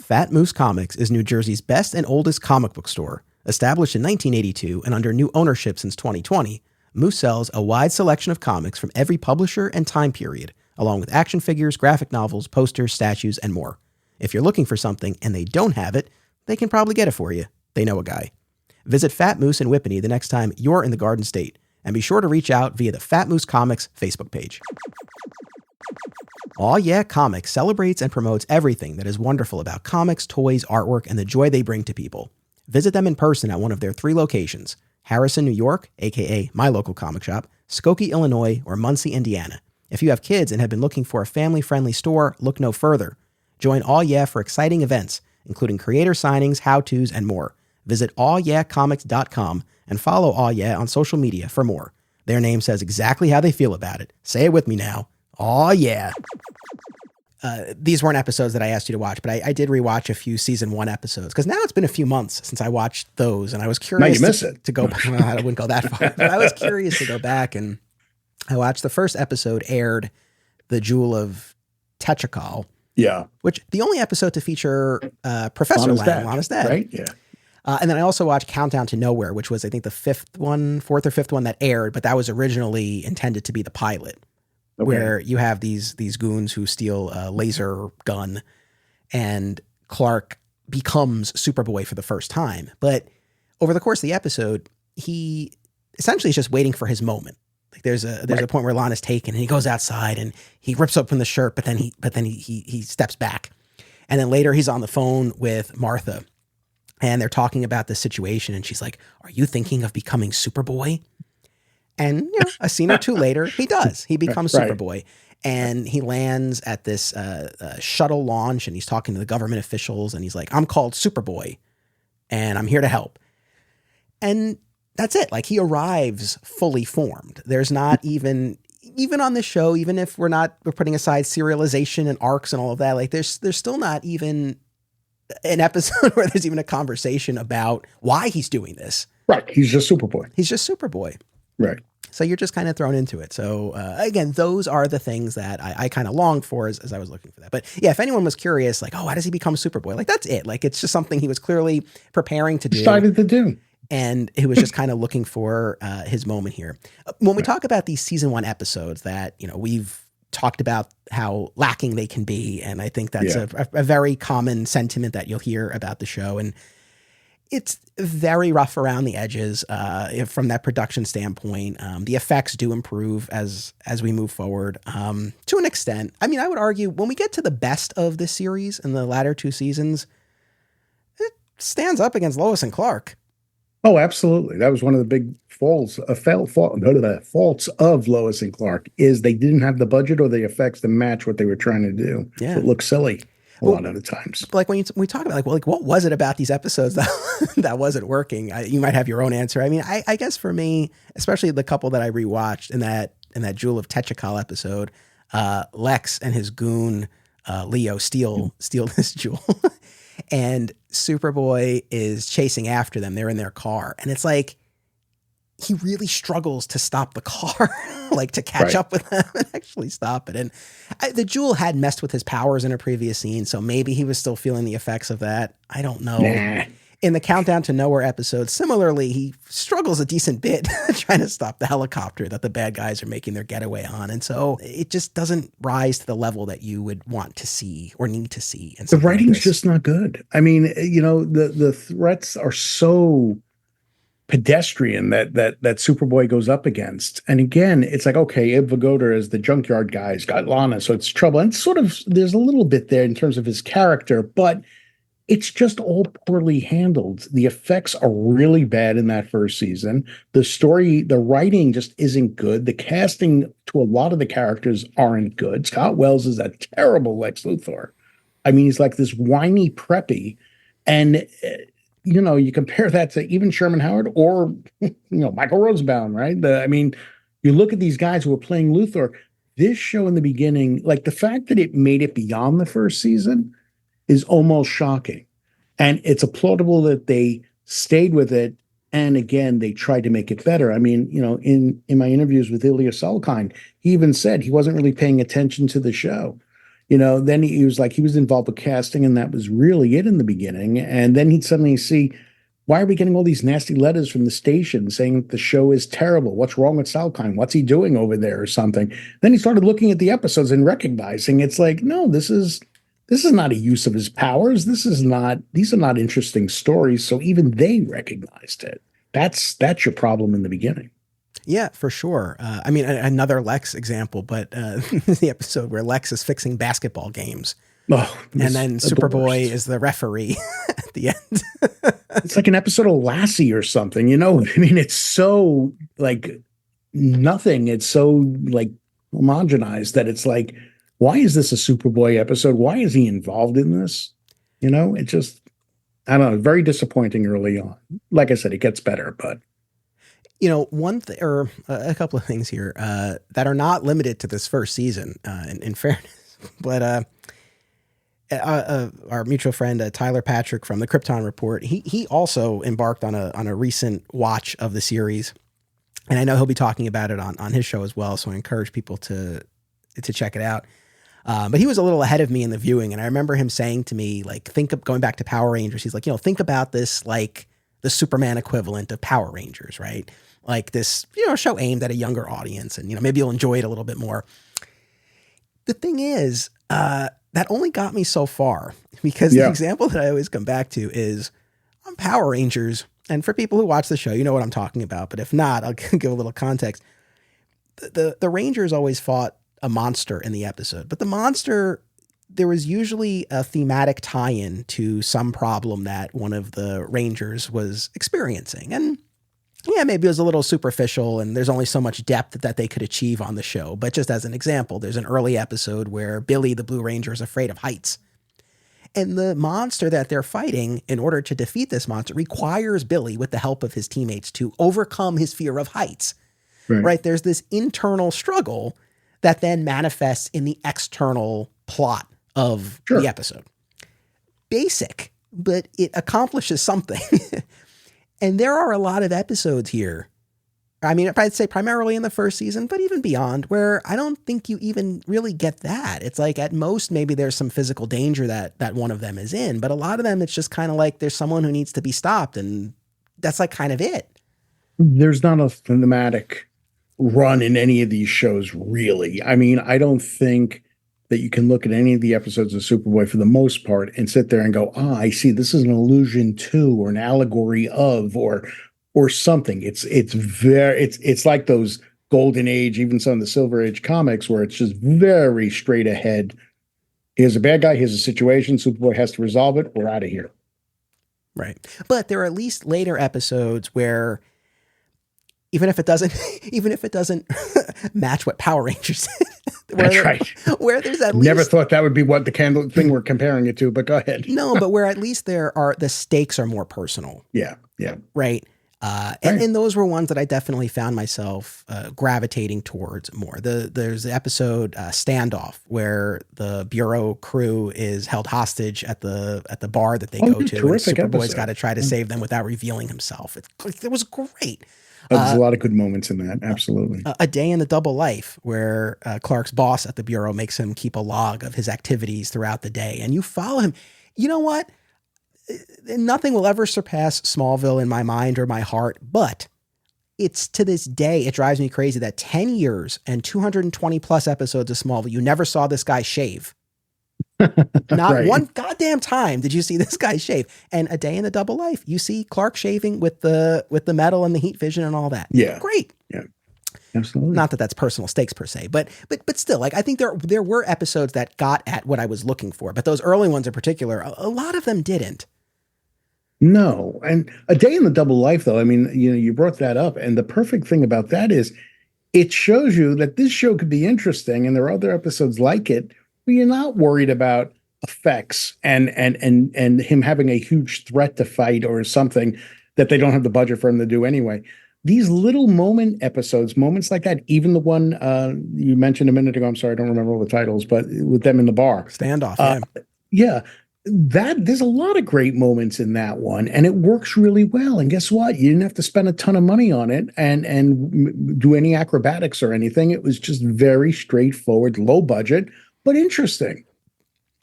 Fat Moose Comics is New Jersey's best and oldest comic book store. Established in 1982 and under new ownership since 2020, Moose sells a wide selection of comics from every publisher and time period, along with action figures, graphic novels, posters, statues, and more. If you're looking for something and they don't have it, they can probably get it for you. They know a guy. Visit Fat Moose in Whippany the next time you're in the Garden State, and be sure to reach out via the Fat Moose Comics Facebook page. Aw Yeah Comics celebrates and promotes everything that is wonderful about comics, toys, artwork, and the joy they bring to people. Visit them in person at one of their 3 locations: Harrison, New York, aka my local comic shop, Skokie, Illinois, or Muncie, Indiana. If you have kids and have been looking for a family-friendly store, look no further. Join Aw Yeah for exciting events, including creator signings, how-tos, and more. Visit awyeahcomics.com and follow Aw Yeah on social media for more. Their name says exactly how they feel about it. Say it with me now. Aw Yeah. These weren't episodes that I asked you to watch, but I did rewatch a few season 1 episodes, because now it's been a few months since I watched those, and I was curious to go back. Well, I wouldn't go that far, but I was curious to go back, and I watched the first episode aired, The Jewel of Technical. Yeah. Which the only episode to feature Professor Lana's dad. Right? Yeah. And then I also watched Countdown to Nowhere, which was, I think, the 4th or 5th one that aired, but that was originally intended to be the pilot. Okay. Where you have these goons who steal a laser gun, and Clark becomes Superboy for the first time. But over the course of the episode, he essentially is just waiting for his moment. Like there's a point where Lana's taken, and he goes outside and he rips open the shirt, but then he steps back, and then later he's on the phone with Martha, and they're talking about the situation, and she's like, "Are you thinking of becoming Superboy?" And, a scene or 2 later, he does. He becomes Superboy. And he lands at this shuttle launch, and he's talking to the government officials, and he's like, "I'm called Superboy, and I'm here to help." And that's it. Like, he arrives fully formed. There's not even on this show, even if we're putting aside serialization and arcs and all of that, like there's still not even an episode where there's even a conversation about why he's doing this. Right. He's just Superboy. Right. So you're just kind of thrown into it. So again, those are the things that I kind of longed for as I was looking for that. But yeah, if anyone was curious, like, oh, how does he become Superboy? Like, that's it. Like, it's just something he was clearly preparing to do. Decided to do. And he was just kind of looking for his moment here. When we talk about these season 1 episodes that, we've talked about how lacking they can be. And I think that's a very common sentiment that you'll hear about the show. And it's very rough around the edges from that production standpoint. The effects do improve as we move forward to an extent. I mean, I would argue when we get to the best of this series in the latter 2 seasons, it stands up against Lois and Clark. Oh, absolutely. That was one of the big faults of Lois and Clark, is they didn't have the budget or the effects to match what they were trying to do. Yeah. So it looked silly. A lot of the times. Like when we talk about what was it about these episodes that wasn't working? You might have your own answer. I mean, I guess for me, especially the couple that I rewatched in that Jewel of Technical episode, Lex and his goon Leo steal this jewel, and Superboy is chasing after them. They're in their car, and it's like he really struggles to stop the car, like to catch up with them and actually stop it. And the jewel had messed with his powers in a previous scene, so maybe he was still feeling the effects of that. I don't know. Nah. In the Countdown to Nowhere episode, similarly, he struggles a decent bit trying to stop the helicopter that the bad guys are making their getaway on. And so it just doesn't rise to the level that you would want to see or need to see. The writing's just not good. I mean, the threats are so pedestrian that Superboy goes up against. And again, it's like, okay, Ib Vigoda as the junkyard guy's got Lana, so it's trouble. And sort of there's a little bit there in terms of his character, but it's just all poorly handled. The effects are really bad in that first season. The story, the writing just isn't good. The casting to a lot of the characters aren't good. Scott Wells is a terrible Lex Luthor. I mean, he's like this whiny preppy, and you compare that to even Sherman Howard or, Michael Rosenbaum, right? You look at these guys who are playing Luthor. This show in the beginning, like the fact that it made it beyond the first season is almost shocking. And it's applaudable that they stayed with it. And again, they tried to make it better. I mean, in my interviews with Ilya Salkind, he even said he wasn't really paying attention to the show. Then he was involved with casting, and that was really it in the beginning. And then he'd suddenly see, why are we getting all these nasty letters from the station saying that the show is terrible? What's wrong with Salkind? What's he doing over there or something? Then he started looking at the episodes and recognizing it's like, no, this is this is not a use of his powers. These are not interesting stories. So even they recognized it. That's your problem in the beginning. Yeah, for sure. I mean, another Lex example, but the episode where Lex is fixing basketball games. Oh, and then Superboy is the referee at the end. It's like an episode of Lassie or something, you know? I mean, it's so like nothing. It's so like homogenized that it's like, why is this a Superboy episode? Why is he involved in this? You know, it just, I don't know, very disappointing early on. Like I said, it gets better, but. You know, or a couple of things here that are not limited to this first season, in fairness, but our mutual friend Tyler Patrick from the Krypton Report, he also embarked on a recent watch of the series, and I know he'll be talking about it on his show as well. So I encourage people to check it out. But he was a little ahead of me in the viewing, and I remember him saying to me, like, going back to Power Rangers. He's like, think about this like the Superman equivalent of Power Rangers, right? Like this, show aimed at a younger audience, and maybe you'll enjoy it a little bit more. The thing is, that only got me so far, because the example that I always come back to is on Power Rangers. And for people who watch the show, you know what I'm talking about. But if not, I'll give a little context. The Rangers always fought a monster in the episode, but the monster, there was usually a thematic tie-in to some problem that one of the Rangers was experiencing. And yeah, maybe it was a little superficial and there's only so much depth that they could achieve on the show. But just as an example, there's an early episode where Billy, the Blue Ranger, is afraid of heights. And the monster that they're fighting, in order to defeat this monster, requires Billy, with the help of his teammates, to overcome his fear of heights. Right? There's this internal struggle that then manifests in the external plot of the episode. Basic, but it accomplishes something. And there are a lot of episodes here, I mean, I'd say primarily in the first season, but even beyond, where I don't think you even really get that. It's like at most, maybe there's some physical danger that one of them is in, but a lot of them, it's just kind of like there's someone who needs to be stopped, and that's like kind of it. There's not a thematic run in any of these shows, really. I mean, I don't think that you can look at any of the episodes of Superboy for the most part and sit there and go, I see, this is an allusion to, or an allegory of, or something. It's like those golden age, even some of the silver age comics, where it's just very straight ahead. Here's a bad guy, here's a situation, Superboy has to resolve it, we're out of here. Right. But there are at least later episodes where even if it doesn't match what Power Rangers did. That's right. Where there's at least, never thought that would be what the candle thing we're comparing it to, but go ahead. No, but where at least the stakes are more personal. Yeah. Right. And those were ones that I definitely found myself gravitating towards more. There's the episode Standoff, where the Bureau crew is held hostage at the bar that they go to, and Superboy's got to try to save them without revealing himself. It was great. There's a lot of good moments in that. Absolutely. A Day in the Double Life, where Clark's boss at the Bureau makes him keep a log of his activities throughout the day, and you follow him. You know what? Nothing will ever surpass Smallville in my mind or my heart, but it's to this day, it drives me crazy that 10 years and 220 plus episodes of Smallville, you never saw this guy shave. Not one goddamn time did you see this guy shave. And A Day in the Double Life, you see Clark shaving with the metal and the heat vision and all that. Yeah. Great. Yeah. Absolutely. Not that that's personal stakes per se, but still, like, I think there were episodes that got at what I was looking for, but those early ones in particular, a lot of them didn't. No. And A Day in the Double Life, though, I mean, you brought that up, and the perfect thing about that is it shows you that this show could be interesting, and there are other episodes like it where you're not worried about effects and him having a huge threat to fight or something that they don't have the budget for him to do anyway. These little moments like that, even the one you mentioned a minute ago, I'm sorry, I don't remember all the titles, but with them in the bar. Standoff, yeah. There's a lot of great moments in that one, and it works really well. And guess what? You didn't have to spend a ton of money on it and do any acrobatics or anything. It was just very straightforward, low budget, but interesting.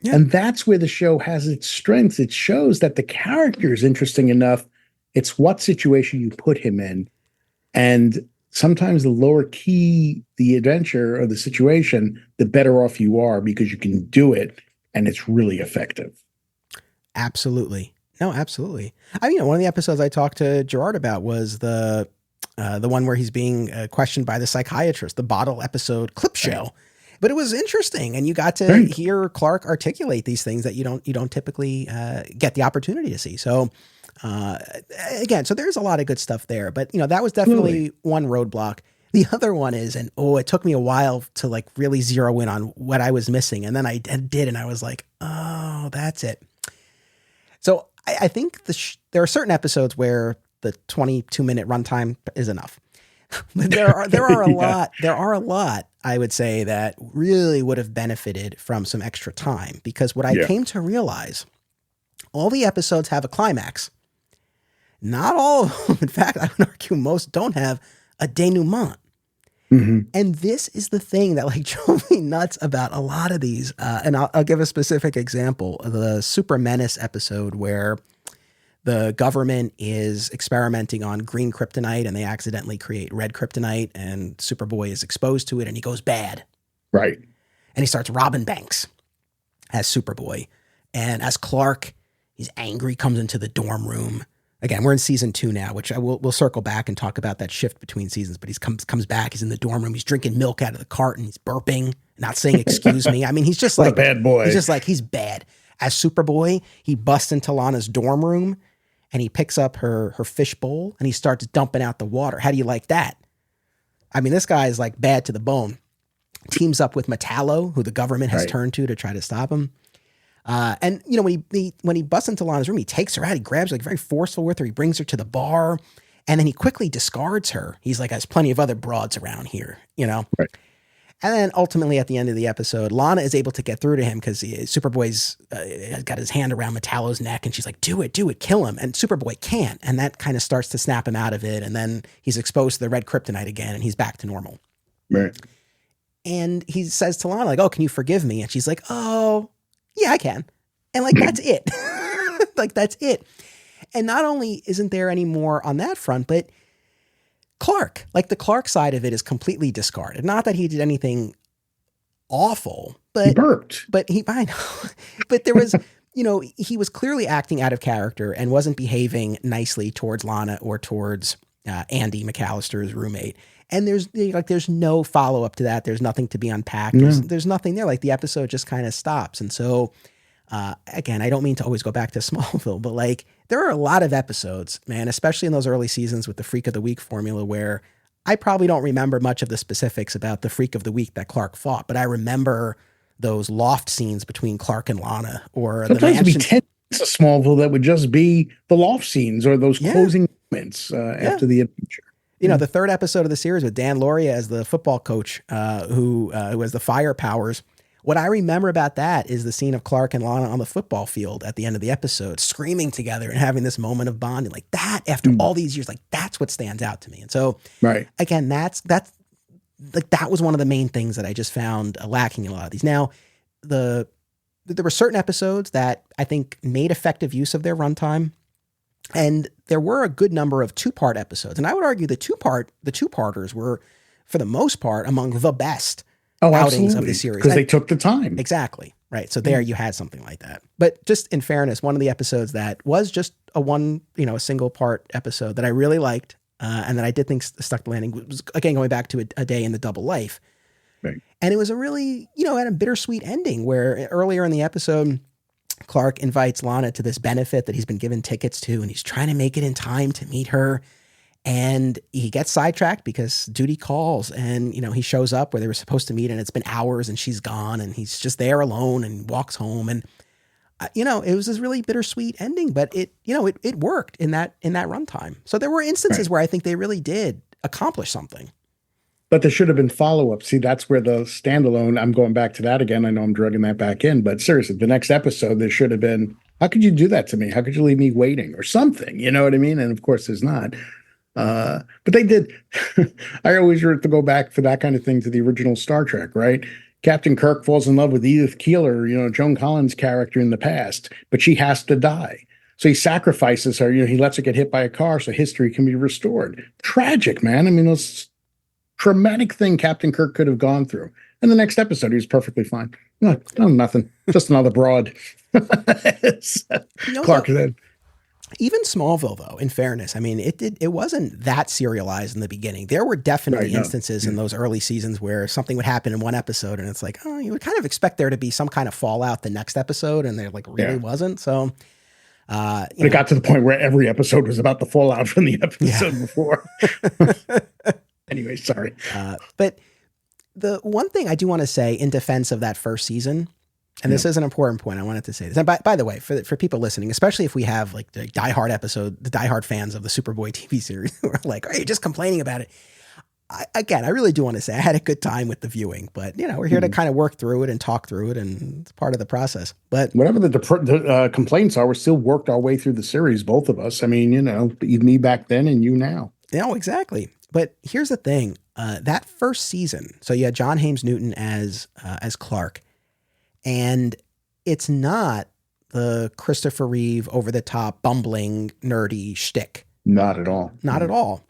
Yeah. And that's where the show has its strengths. It shows that the character is interesting enough. It's what situation you put him in. And sometimes the lower key the adventure or the situation, the better off you are, because you can do it and it's really effective. Absolutely. No, absolutely. I mean, one of the episodes I talked to Gerard about was the one where he's being questioned by the psychiatrist, the bottle episode clip show. Right. But it was interesting, and you got to hear Clark articulate these things that you don't typically get the opportunity to see. So again, so there's a lot of good stuff there. But that was definitely one roadblock. The other one is, and it took me a while to like really zero in on what I was missing, and then I did, and I was like, oh, that's it. So I think there are certain episodes where the 22-minute runtime is enough. But there are a lot, I would say, that really would have benefited from some extra time, because what I came to realize, all the episodes have a climax. Not all of them. In fact, I would argue most don't have a denouement. Mm-hmm. And this is the thing that like drove me nuts about a lot of these. And I'll give a specific example. The Super Menace episode where the government is experimenting on green kryptonite and they accidentally create red kryptonite, and Superboy is exposed to it and he goes bad. Right. And he starts robbing banks as Superboy. And as Clark, he's angry, comes into the dorm room. Again, we're in season 2 now, which we'll circle back and talk about that shift between seasons. But he comes back. He's in the dorm room. He's drinking milk out of the carton. He's burping, not saying excuse me. I mean, he's just like a bad boy. He's just like, he's bad. As Superboy, he busts into Lana's dorm room and he picks up her fish bowl and he starts dumping out the water. How do you like that? I mean, this guy is like bad to the bone. Teams up with Metallo, who the government has turned to try to stop him. And when he busts into Lana's room, he takes her out, he grabs her, like very forceful with her. He brings her to the bar and then he quickly discards her. He's like, there's plenty of other broads around here, Right. And then ultimately at the end of the episode, Lana is able to get through to him because Superboy's got his hand around Metallo's neck and she's like, do it, kill him. And Superboy can't. And that kind of starts to snap him out of it. And then he's exposed to the red kryptonite again and he's back to normal. Right. And he says to Lana, like, oh, can you forgive me? And she's like, oh, yeah, I can. And like, that's it. Like, that's it. And not only isn't there any more on that front, but Clark, like the Clark side of it is completely discarded. Not that he did anything awful, but he burped. I know, but there was, he was clearly acting out of character and wasn't behaving nicely towards Lana or towards Andy McAllister's roommate. And there's no follow up to that. There's nothing to be unpacked. There's nothing there. Like the episode just kind of stops. And so, again, I don't mean to always go back to Smallville, but like there are a lot of episodes, man, especially in those early seasons with the Freak of the Week formula, where I probably don't remember much of the specifics about the Freak of the Week that Clark fought, but I remember those loft scenes between Clark and Lana, or sometimes the mansion. It'd be 10 minutes of Smallville that would just be the loft scenes or those closing moments after the adventure. The third episode of the series with Dan Lauria as the football coach, who has the fire powers. What I remember about that is the scene of Clark and Lana on the football field at the end of the episode, screaming together and having this moment of bonding. Like that, after all these years, like that's what stands out to me. And so, again, that's like that was one of the main things that I just found lacking in a lot of these. Now, there were certain episodes that I think made effective use of their runtime. And there were a good number of 2-part episodes. And I would argue the two-parters were, for the most part, among the best outings of the series. Because they took the time. Exactly. Right. So there you had something like that. But just in fairness, one of the episodes that was just a single part episode that I really liked and that I did think stuck the landing was, again, going back to a day in the double life. Right. And it was a really, had a bittersweet ending where earlier in the episode, Clark invites Lana to this benefit that he's been given tickets to, and he's trying to make it in time to meet her. And he gets sidetracked because duty calls, and, he shows up where they were supposed to meet, and it's been hours and she's gone and he's just there alone and walks home. And, it was this really bittersweet ending, but it worked in that runtime. So there were instances where I think they really did accomplish something. But there should have been follow-up. See, that's where the standalone, I'm going back to that again. I know I'm drugging that back in, but seriously, the next episode, there should have been, how could you do that to me? How could you leave me waiting or something? You know what I mean? And of course there's not. But they did. I always root to go back for that kind of thing to the original Star Trek, right? Captain Kirk falls in love with Edith Keeler, Joan Collins' character in the past, but she has to die. So he sacrifices her, he lets her get hit by a car so history can be restored. Tragic, man. I mean, those traumatic thing Captain Kirk could have gone through. And the next episode, he was perfectly fine. No, nothing. Just another broad. Clark said. Even Smallville, though, in fairness, I mean, it wasn't that serialized in the beginning. There were definitely instances in those early seasons where something would happen in one episode, and it's like, oh, you would kind of expect there to be some kind of fallout the next episode, and there like really wasn't. So it got to the point where every episode was about the fallout from the episode before. Anyway, sorry. But the one thing I do want to say in defense of that first season, and this is an important point, I wanted to say this. And by the way, for people listening, especially if we have like the diehard fans of the Superboy TV series who are like, are you just complaining about it? I really do want to say I had a good time with the viewing, but we're here to kind of work through it and talk through it, and it's part of the process. But whatever the complaints are, we still worked our way through the series, both of us. I mean, me back then and you now. No, exactly. But here's the thing: that first season, so you had John James Newton as Clark, and it's not the Christopher Reeve over the top, bumbling, nerdy shtick. Not at all. Not at all.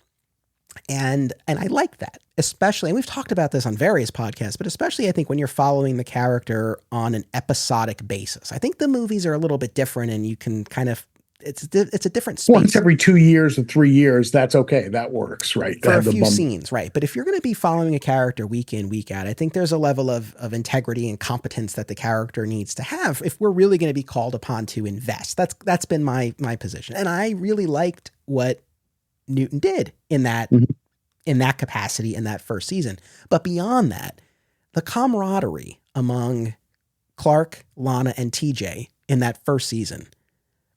And I like that, especially, and we've talked about this on various podcasts, but especially I think when you're following the character on an episodic basis. I think the movies are a little bit different, and you can kind of, it's a different space. Once every 2 years or 3 years, that's okay. That works, right? For a few scenes, right? But if you're going to be following a character week in, week out, I think there's a level of integrity and competence that the character needs to have if we're really going to be called upon to invest. That's been my position, and I really liked what Newton did in that capacity in that first season. But beyond that, the camaraderie among Clark, Lana, and TJ in that first season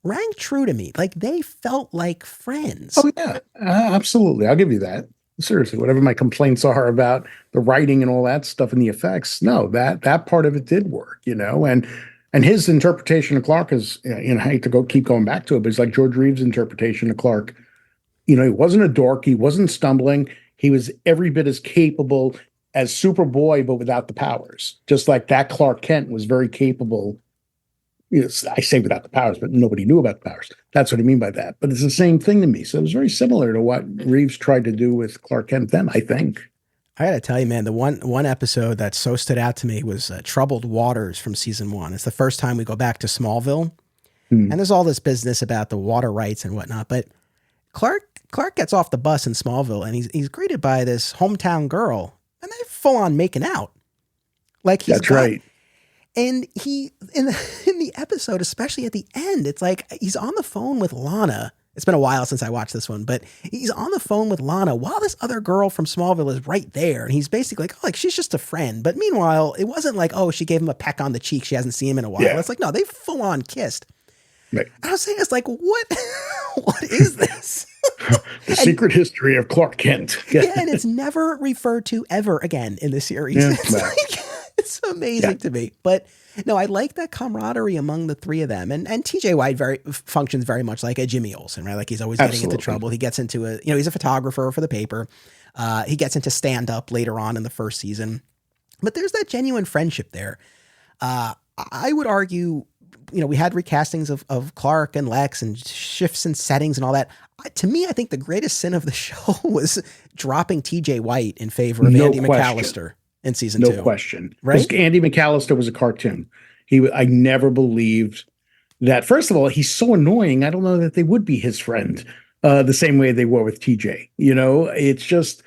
rang true to me. Like, they felt like friends. Oh yeah, absolutely. I'll give you that. Seriously, whatever my complaints are about the writing and all that stuff and the effects, no, that part of it did work, and his interpretation of Clark is, I hate to keep going back to it, but it's like George Reeves' interpretation of Clark. He wasn't a dork. He wasn't stumbling. He was every bit as capable as Superboy, but without the powers. Just like that Clark Kent was very capable. I say without the powers, but nobody knew about the powers. That's what I mean by that. But it's the same thing to me. So it was very similar to what Reeves tried to do with Clark Kent then, I think. I got to tell you, man, the one episode that so stood out to me was Troubled Waters from season 1. It's the first time we go back to Smallville. And there's all this business about the water rights and whatnot, but Clark gets off the bus in Smallville, and he's greeted by this hometown girl, and they're full on making out. Like that's right. And he in the episode, especially at the end, it's like he's on the phone with Lana. It's been a while since I watched this one, but he's on the phone with Lana while this other girl from Smallville is right there, and he's basically like, oh, like she's just a friend. But meanwhile, it wasn't like, oh, she gave him a peck on the cheek. She hasn't seen him in a while. Yeah. It's like, no, they full on kissed. Right. I was saying, it's like, what is this? The secret history of Clark Kent. Yeah, and it's never referred to ever again in the series. Yeah, it's amazing to me. But no, I like that camaraderie among the three of them. And TJ White functions very much like a Jimmy Olsen, right? Like he's always getting into trouble. He gets into he's a photographer for the paper. He gets into stand-up later on in the first season. But there's that genuine friendship there. I would argue, we had recastings of Clark and Lex and shifts and settings and all that. To me, I think the greatest sin of the show was dropping TJ White in favor of Andy McAllister in season 2. No question. Right? Because Andy McAllister was a cartoon. I never believed that. First of all, he's so annoying. I don't know that they would be his friend the same way they were with TJ. It's just,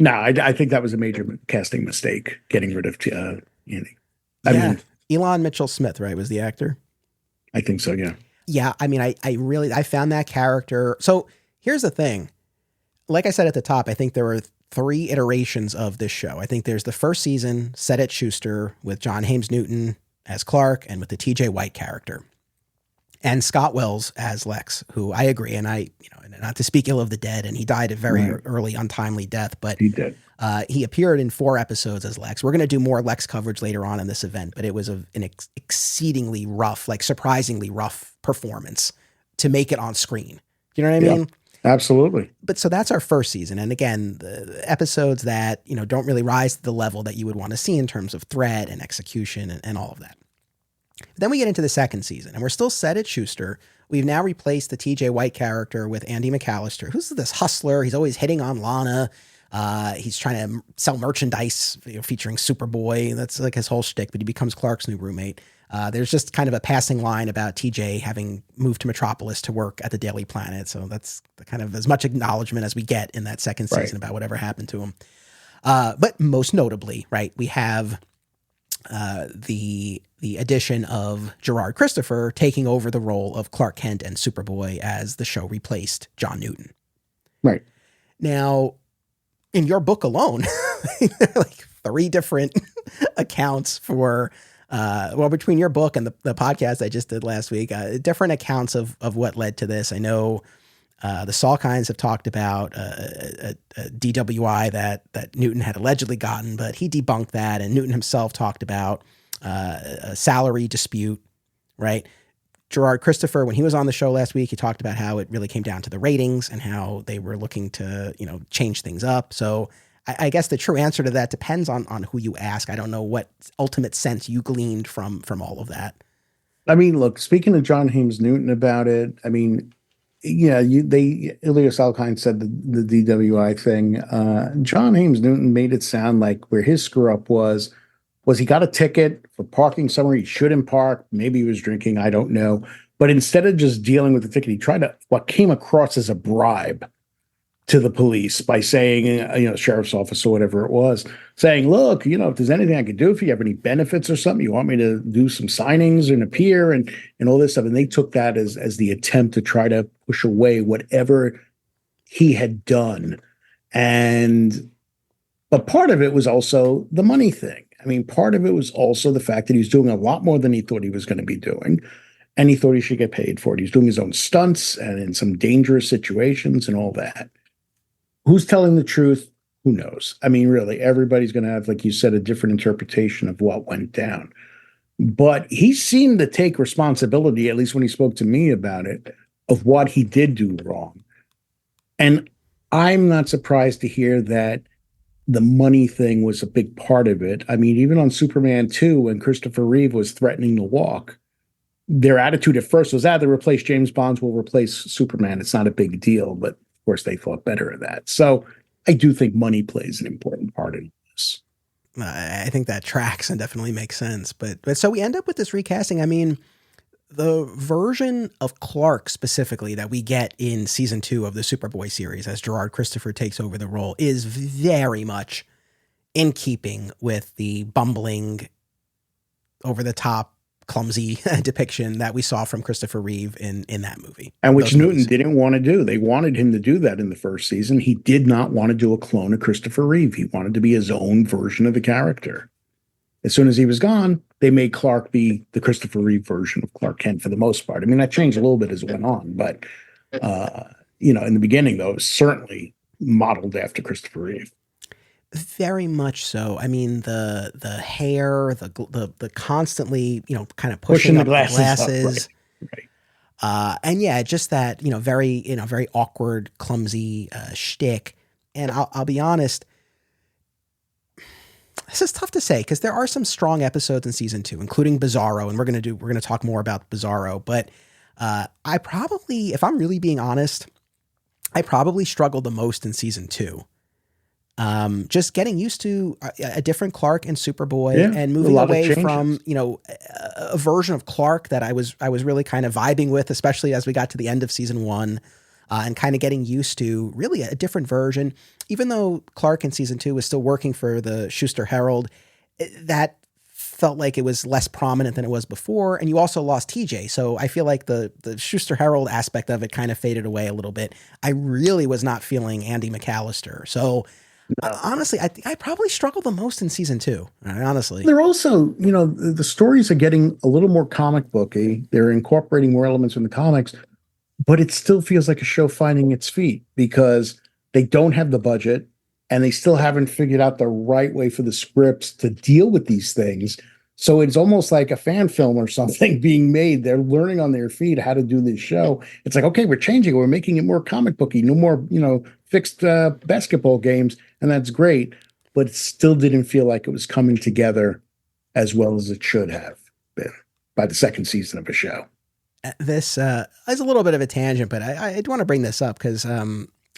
I think that was a major casting mistake, getting rid of Andy. I mean, Elon Mitchell Smith, right, was the actor? I think so, yeah. Yeah, I mean, I found that character. So here's the thing. Like I said at the top, I think there were 3 iterations of this show. I think there's the first season set at Schuster with John James Newton as Clark and with the TJ White character. And Scott Wells as Lex, who I agree, and not to speak ill of the dead, and he died a very early, untimely death, but he did. He appeared in 4 episodes as Lex. We're going to do more Lex coverage later on in this event, but it was an exceedingly rough, like surprisingly rough performance to make it on screen. You know what I mean? Absolutely. But so that's our first season. And again, the episodes that, don't really rise to the level that you would want to see in terms of thread and execution and all of that. Then we get into the second season, and we're still set at Schuster. We've now replaced the TJ White character with Andy McAllister, who's this hustler. He's always hitting on Lana. He's trying to sell merchandise, featuring Superboy. That's like his whole shtick, but he becomes Clark's new roommate. There's just kind of a passing line about TJ having moved to Metropolis to work at the Daily Planet. So that's kind of as much acknowledgement as we get in that second season about whatever happened to him. But most notably, right, we have the addition of Gerard Christopher taking over the role of Clark Kent and Superboy as the show replaced John Newton. Right. Now, in your book alone, there are like 3 different accounts for, between your book and the podcast I just did last week, different accounts of what led to this. I know the Salkinds have talked about a DWI that Newton had allegedly gotten, but he debunked that. And Newton himself talked about a salary dispute, right? Gerard Christopher, when he was on the show last week, he talked about how it really came down to the ratings and how they were looking to, change things up. So I guess the true answer to that depends on who you ask. I don't know what ultimate sense you gleaned from all of that. I mean, look, speaking to John Haymes Newton about it, I mean, yeah, Ilya Salkind said the DWI thing. John Haymes Newton made it sound like where his screw up was he got a ticket for parking somewhere he shouldn't park. Maybe he was drinking, I don't know. But instead of just dealing with the ticket, he tried what came across as a bribe to the police by saying, sheriff's office or whatever it was, saying, look, if there's anything I could do, if you have any benefits or something, you want me to do some signings and appear and all this stuff. And they took that as the attempt to try to push away whatever he had done. But part of it was also the money thing. I mean, part of it was also the fact that he was doing a lot more than he thought he was going to be doing. And he thought he should get paid for it. He was doing his own stunts and in some dangerous situations and all that. Who's telling the truth? Who knows? I mean, really, everybody's going to have, like you said, a different interpretation of what went down. But he seemed to take responsibility, at least when he spoke to me about it, of what he did do wrong. And I'm not surprised to hear that the money thing was a big part of it. I mean, even on Superman 2, when Christopher Reeve was threatening to walk, their attitude at first was, they replace James Bond, we'll replace Superman. It's not a big deal. But of course, they thought better of that. So I do think money plays an important part in this. I think that tracks and definitely makes sense. But so we end up with this recasting. I mean, the version of Clark specifically that we get in season 2 of the Superboy series as Gerard Christopher takes over the role is very much in keeping with the bumbling, over-the-top, clumsy depiction that we saw from Christopher Reeve in that movie. And which Newton didn't want to do. They wanted him to do that in the first season. He did not want to do a clone of Christopher Reeve. He wanted to be his own version of the character. As soon as he was gone, they made Clark be the Christopher Reeve version of Clark Kent for the most part. I mean, that changed a little bit as it went on, but in the beginning, though, it was certainly modeled after Christopher Reeve. Very much so. I mean, the hair, the constantly, kind of pushing up the glasses. Right. And yeah, just that, very awkward, clumsy shtick. And I'll be honest, this is tough to say because there are some strong episodes in season 2, including Bizarro, and we're going to talk more about Bizarro. But I probably, if I'm really being honest, I probably struggled the most in season 2. Just getting used to a different Clark and Superboy and moving away from, a version of Clark that I was really kind of vibing with, especially as we got to the end of season 1, and kind of getting used to really a different version. Even though Clark in season 2 was still working for the Schuster Herald, that felt like it was less prominent than it was before. And you also lost TJ. So I feel like the Schuster Herald aspect of it kind of faded away a little bit. I really was not feeling Andy McAllister. So honestly, I probably struggled the most in season 2. Honestly, they're also, the stories are getting a little more comic booky. They're incorporating more elements from the comics, but it still feels like a show finding its feet because they don't have the budget and they still haven't figured out the right way for the scripts to deal with these things. So it's almost like a fan film or something being made. They're learning on their feet how to do this show. It's like, okay, we're changing it. We're making it more comic booky, no more, fixed basketball games. And that's great. But it still didn't feel like it was coming together as well as it should have been by the second season of a show. This is a little bit of a tangent, but I do want to bring this up because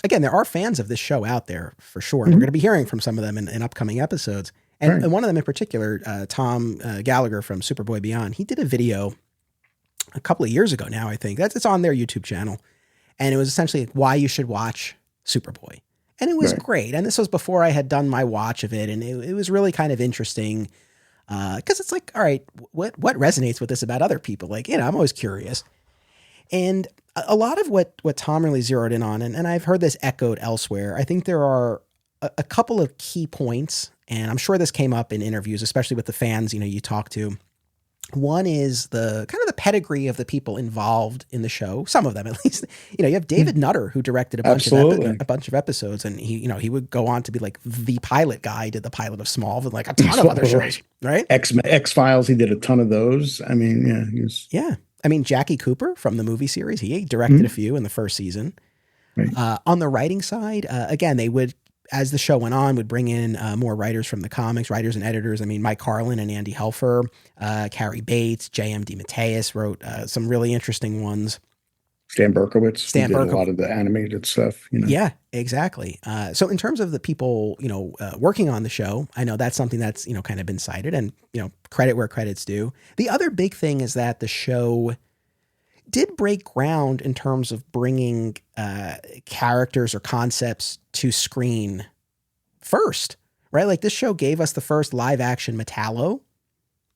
again, there are fans of this show out there for sure. And we're Mhm. going to be hearing from some of them in upcoming episodes. Right. And one of them in particular, Tom Gallagher from Superboy Beyond, he did a video a couple of years ago now, I think. It's on their YouTube channel. And it was essentially why you should watch Superboy. And it was great. And this was before I had done my watch of it. And it was really kind of interesting because it's like, all right, what resonates with this about other people? Like, I'm always curious. And a lot of what Tom really zeroed in on, and I've heard this echoed elsewhere, I think there are a couple of key points, and I'm sure this came up in interviews, especially with the fans, you talk to. One is the kind of the pedigree of the people involved in the show. Some of them, at least. You have David Nutter, who directed a bunch of episodes, and he would go on to be like the pilot guy. Did the pilot of Smallville, and like a ton of other shows, right? X-Files, he did a ton of those. I mean, yeah. I mean, Jackie Cooper from the movie series, he directed a few in the first season. Right. On the writing side, again, they would, as the show went on, would bring in more writers from the comics, writers and editors. I mean, Mike Carlin and Andy Helfer, Carrie Bates, J.M. DeMatteis wrote some really interesting ones. Stan Berkowitz did a lot of the animated stuff. Yeah, exactly. So in terms of the people, working on the show, I know that's something that's, kind of been cited, and, credit where credit's due. The other big thing is that the show did break ground in terms of bringing characters or concepts to screen first, right? Like this show gave us the first live action Metallo,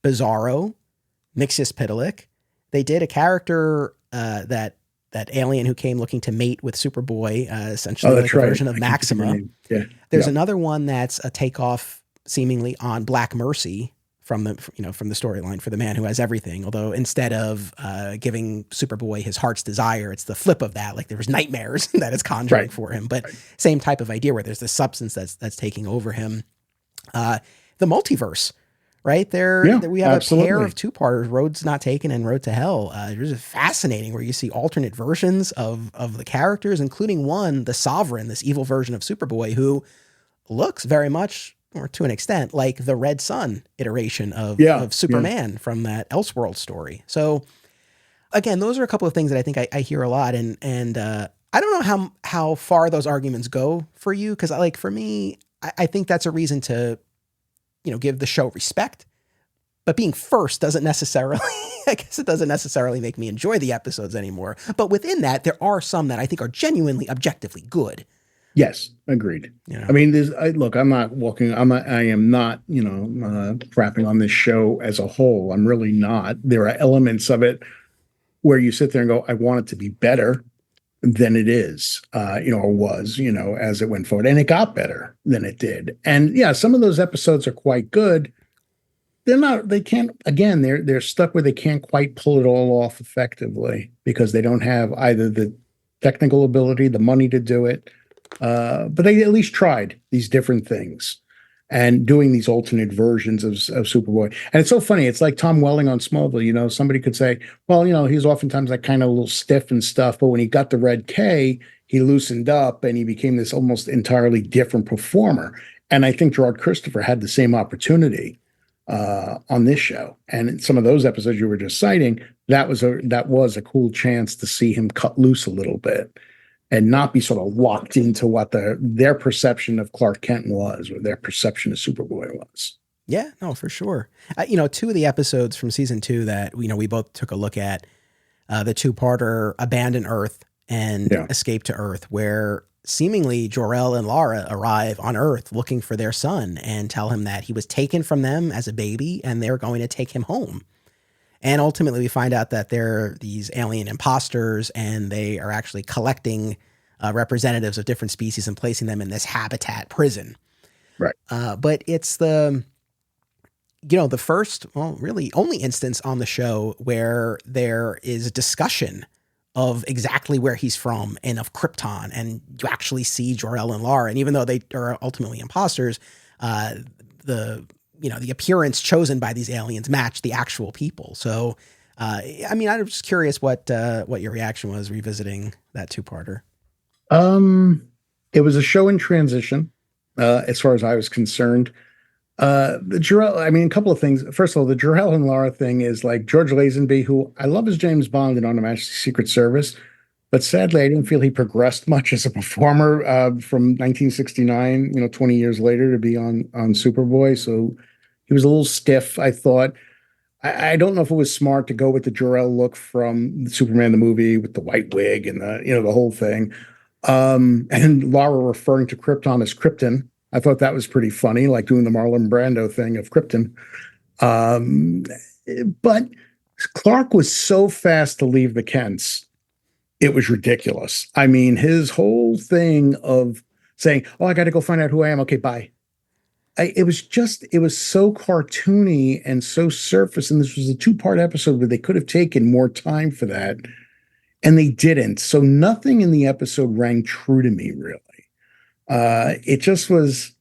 Bizarro, Mxyzptlk. They did a character that alien who came looking to mate with Superboy, essentially like a version of Maxima. Yeah. There's another one that's a takeoff seemingly on Black Mercy from the storyline for the man who has everything. Although instead of giving Superboy his heart's desire, it's the flip of that. Like there was nightmares that it's conjuring for him, but same type of idea where there's this substance that's taking over him. The multiverse. Right there, we have a pair of two-parters, Roads Not Taken and Road to Hell. It's fascinating where you see alternate versions of the characters, including one, the Sovereign, this evil version of Superboy, who looks very much, or to an extent, like the Red Sun iteration of Superman from that Elseworld story. So, again, those are a couple of things that I think I hear a lot, and I don't know how far those arguments go for you, because for me, I think that's a reason to give the show respect, but being first doesn't necessarily, I guess it doesn't necessarily make me enjoy the episodes anymore. But within that, there are some that I think are genuinely objectively good. Yes, agreed. I mean, I am not, crapping on this show as a whole. I'm really not. There are elements of it where you sit there and go, I want it to be better than it is, or was, as it went forward. And it got better than it did. And some of those episodes are quite good. They're stuck where they can't quite pull it all off effectively because they don't have either the technical ability, the money to do it. But they at least tried these different things and doing these alternate versions of Superboy. And it's so funny. It's like Tom Welling on Smallville. Somebody could say, well, he's oftentimes like kind of a little stiff and stuff, but when he got the red K, he loosened up and he became this almost entirely different performer. And I think Gerard Christopher had the same opportunity on this show. And in some of those episodes you were just citing, that was a cool chance to see him cut loose a little bit and not be sort of locked into what their perception of Clark Kent was, or their perception of Superboy was. Yeah, no, for sure. Two of the episodes from season 2 that we both took a look at, the two-parter Abandon Earth and Escape to Earth, where seemingly Jor-El and Lara arrive on Earth looking for their son and tell him that he was taken from them as a baby and they're going to take him home. And ultimately we find out that they're these alien imposters and they are actually collecting representatives of different species and placing them in this habitat prison. Right. But it's the first, well, really only instance on the show where there is discussion of exactly where he's from and of Krypton. And you actually see Jor-El and Lara. And even though they are ultimately imposters, the appearance chosen by these aliens match the actual people. So, I'm just curious what your reaction was revisiting that two-parter. It was a show in transition, as far as I was concerned. The Jor-El, a couple of things. First of all, the Jor-El and Lara thing is like George Lazenby, who I love as James Bond in On Her Majesty's Secret Service, But sadly, I didn't feel he progressed much as a performer from 1969, 20 years later to be on Superboy. So he was a little stiff, I thought. I don't know if it was smart to go with the Jor-El look from Superman the movie with the white wig and the whole thing. And Lara referring to Krypton as Krypton. I thought that was pretty funny, like doing the Marlon Brando thing of Krypton. But Clark was so fast to leave the Kents. It was ridiculous. I mean, his whole thing of saying, "Oh, I got to go find out who I am. Okay, bye." It was so cartoony and so surface. And this was a 2-part episode where they could have taken more time for that, and they didn't. So nothing in the episode rang true to me, really. It just was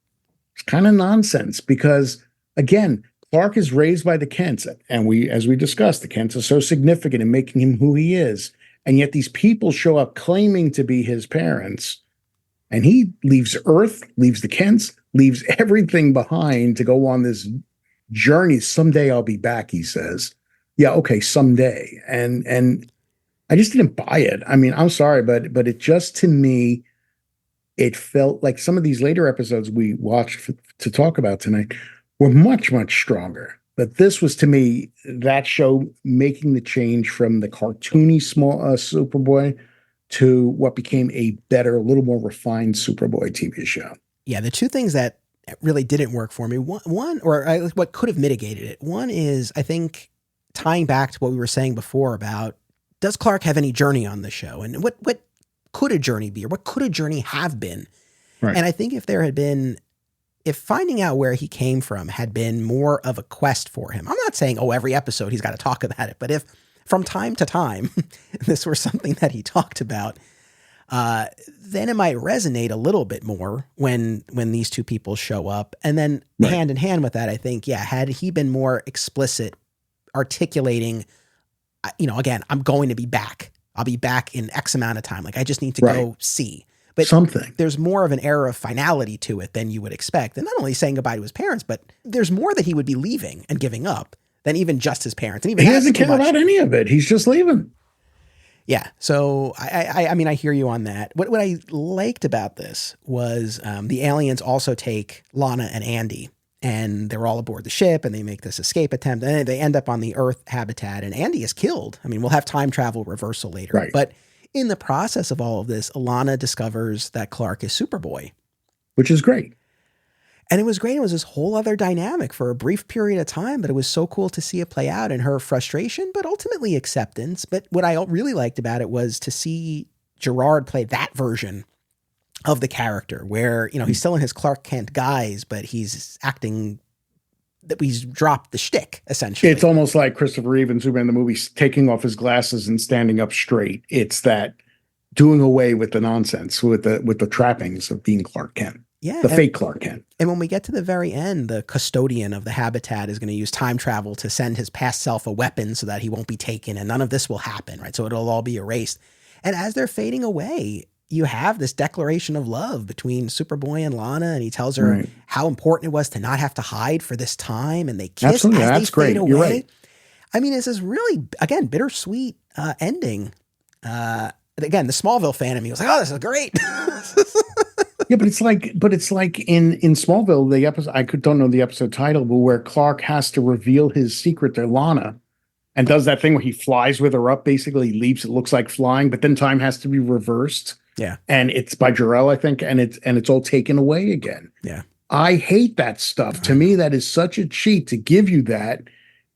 kind of nonsense because, again, Clark is raised by the Kents, and as we discussed, the Kents are so significant in making him who he is. And yet these people show up claiming to be his parents, and he leaves Earth, leaves the Kents, leaves everything behind to go on this journey. Someday I'll be back, he says. Yeah, okay, someday. And I just didn't buy it. I mean, I'm sorry, but it just, to me, it felt like some of these later episodes we watched to talk about tonight were much, much stronger. But this was, to me, that show making the change from the cartoony small Superboy to what became a better, a little more refined Superboy TV show. Yeah, the two things that really didn't work for me, what could have mitigated it. One is, I think, tying back to what we were saying before about, does Clark have any journey on the show? And what could a journey be, or what could a journey have been? Right. And I think if finding out where he came from had been more of a quest for him, I'm not saying, every episode he's got to talk about it, but if from time to time this were something that he talked about, then it might resonate a little bit more when these two people show up. And then hand in hand with that, I think, had he been more explicit, articulating, again, I'm going to be back. I'll be back in X amount of time. Like, I just need to go see. But something. There's more of an air of finality to it than you would expect. And not only saying goodbye to his parents, but there's more that he would be leaving and giving up than even just his parents. And even he doesn't care about any of it. He's just leaving. Yeah. So I mean, I hear you on that. What I liked about this was the aliens also take Lana and Andy, and they're all aboard the ship, and they make this escape attempt, and they end up on the Earth habitat, and Andy is killed. I mean, we'll have time travel reversal later. Right. But in the process of all of this, Alana discovers that Clark is Superboy. Which is great. And it was great. It was this whole other dynamic for a brief period of time, but it was so cool to see it play out in her frustration, but ultimately acceptance. But what I really liked about it was to see Gerard play that version of the character where, he's still in his Clark Kent guise, but he's acting that he's dropped the shtick, essentially. It's almost like Christopher Reeve in Superman the movie taking off his glasses and standing up straight. It's that doing away with the nonsense, with the trappings of being Clark Kent. Yeah. The fake Clark Kent. And when we get to the very end, the custodian of the habitat is going to use time travel to send his past self a weapon so that he won't be taken, and none of this will happen, right? So it'll all be erased. And as they're fading away, you have this declaration of love between Superboy and Lana, and he tells her how important it was to not have to hide for this time, and they kiss. Absolutely. That's great. You're right. I mean, it's this really, again, bittersweet ending. Again, the Smallville fan of me was like, "Oh, this is great." Yeah, but it's like in Smallville, the episode, don't know the episode title, but where Clark has to reveal his secret to Lana and does that thing where he flies with her up, basically leaps, it looks like flying, but then time has to be reversed. Yeah. And it's by Jor-El, I think, and it's all taken away again. Yeah. I hate that stuff. To me, that is such a cheat to give you that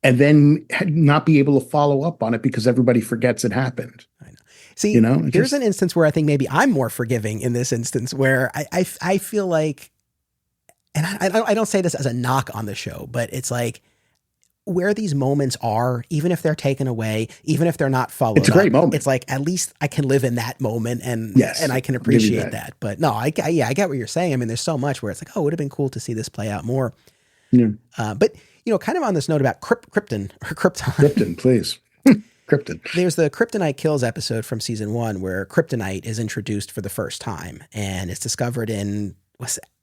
and then not be able to follow up on it because everybody forgets it happened. I know. See, here's an instance where I think maybe I'm more forgiving in this instance where I feel like, and I don't say this as a knock on the show, but it's like where these moments are, even if they're taken away, even if they're not followed up. It's a great moment. It's like, at least I can live in that moment and I can appreciate that. But no, I get what you're saying. I mean, there's so much where it's like, oh, it would have been cool to see this play out more. Yeah. But kind of on this note about Krypton. Krypton, please. Krypton. There's the Kryptonite Kills episode from season 1 where Kryptonite is introduced for the first time, and it's discovered in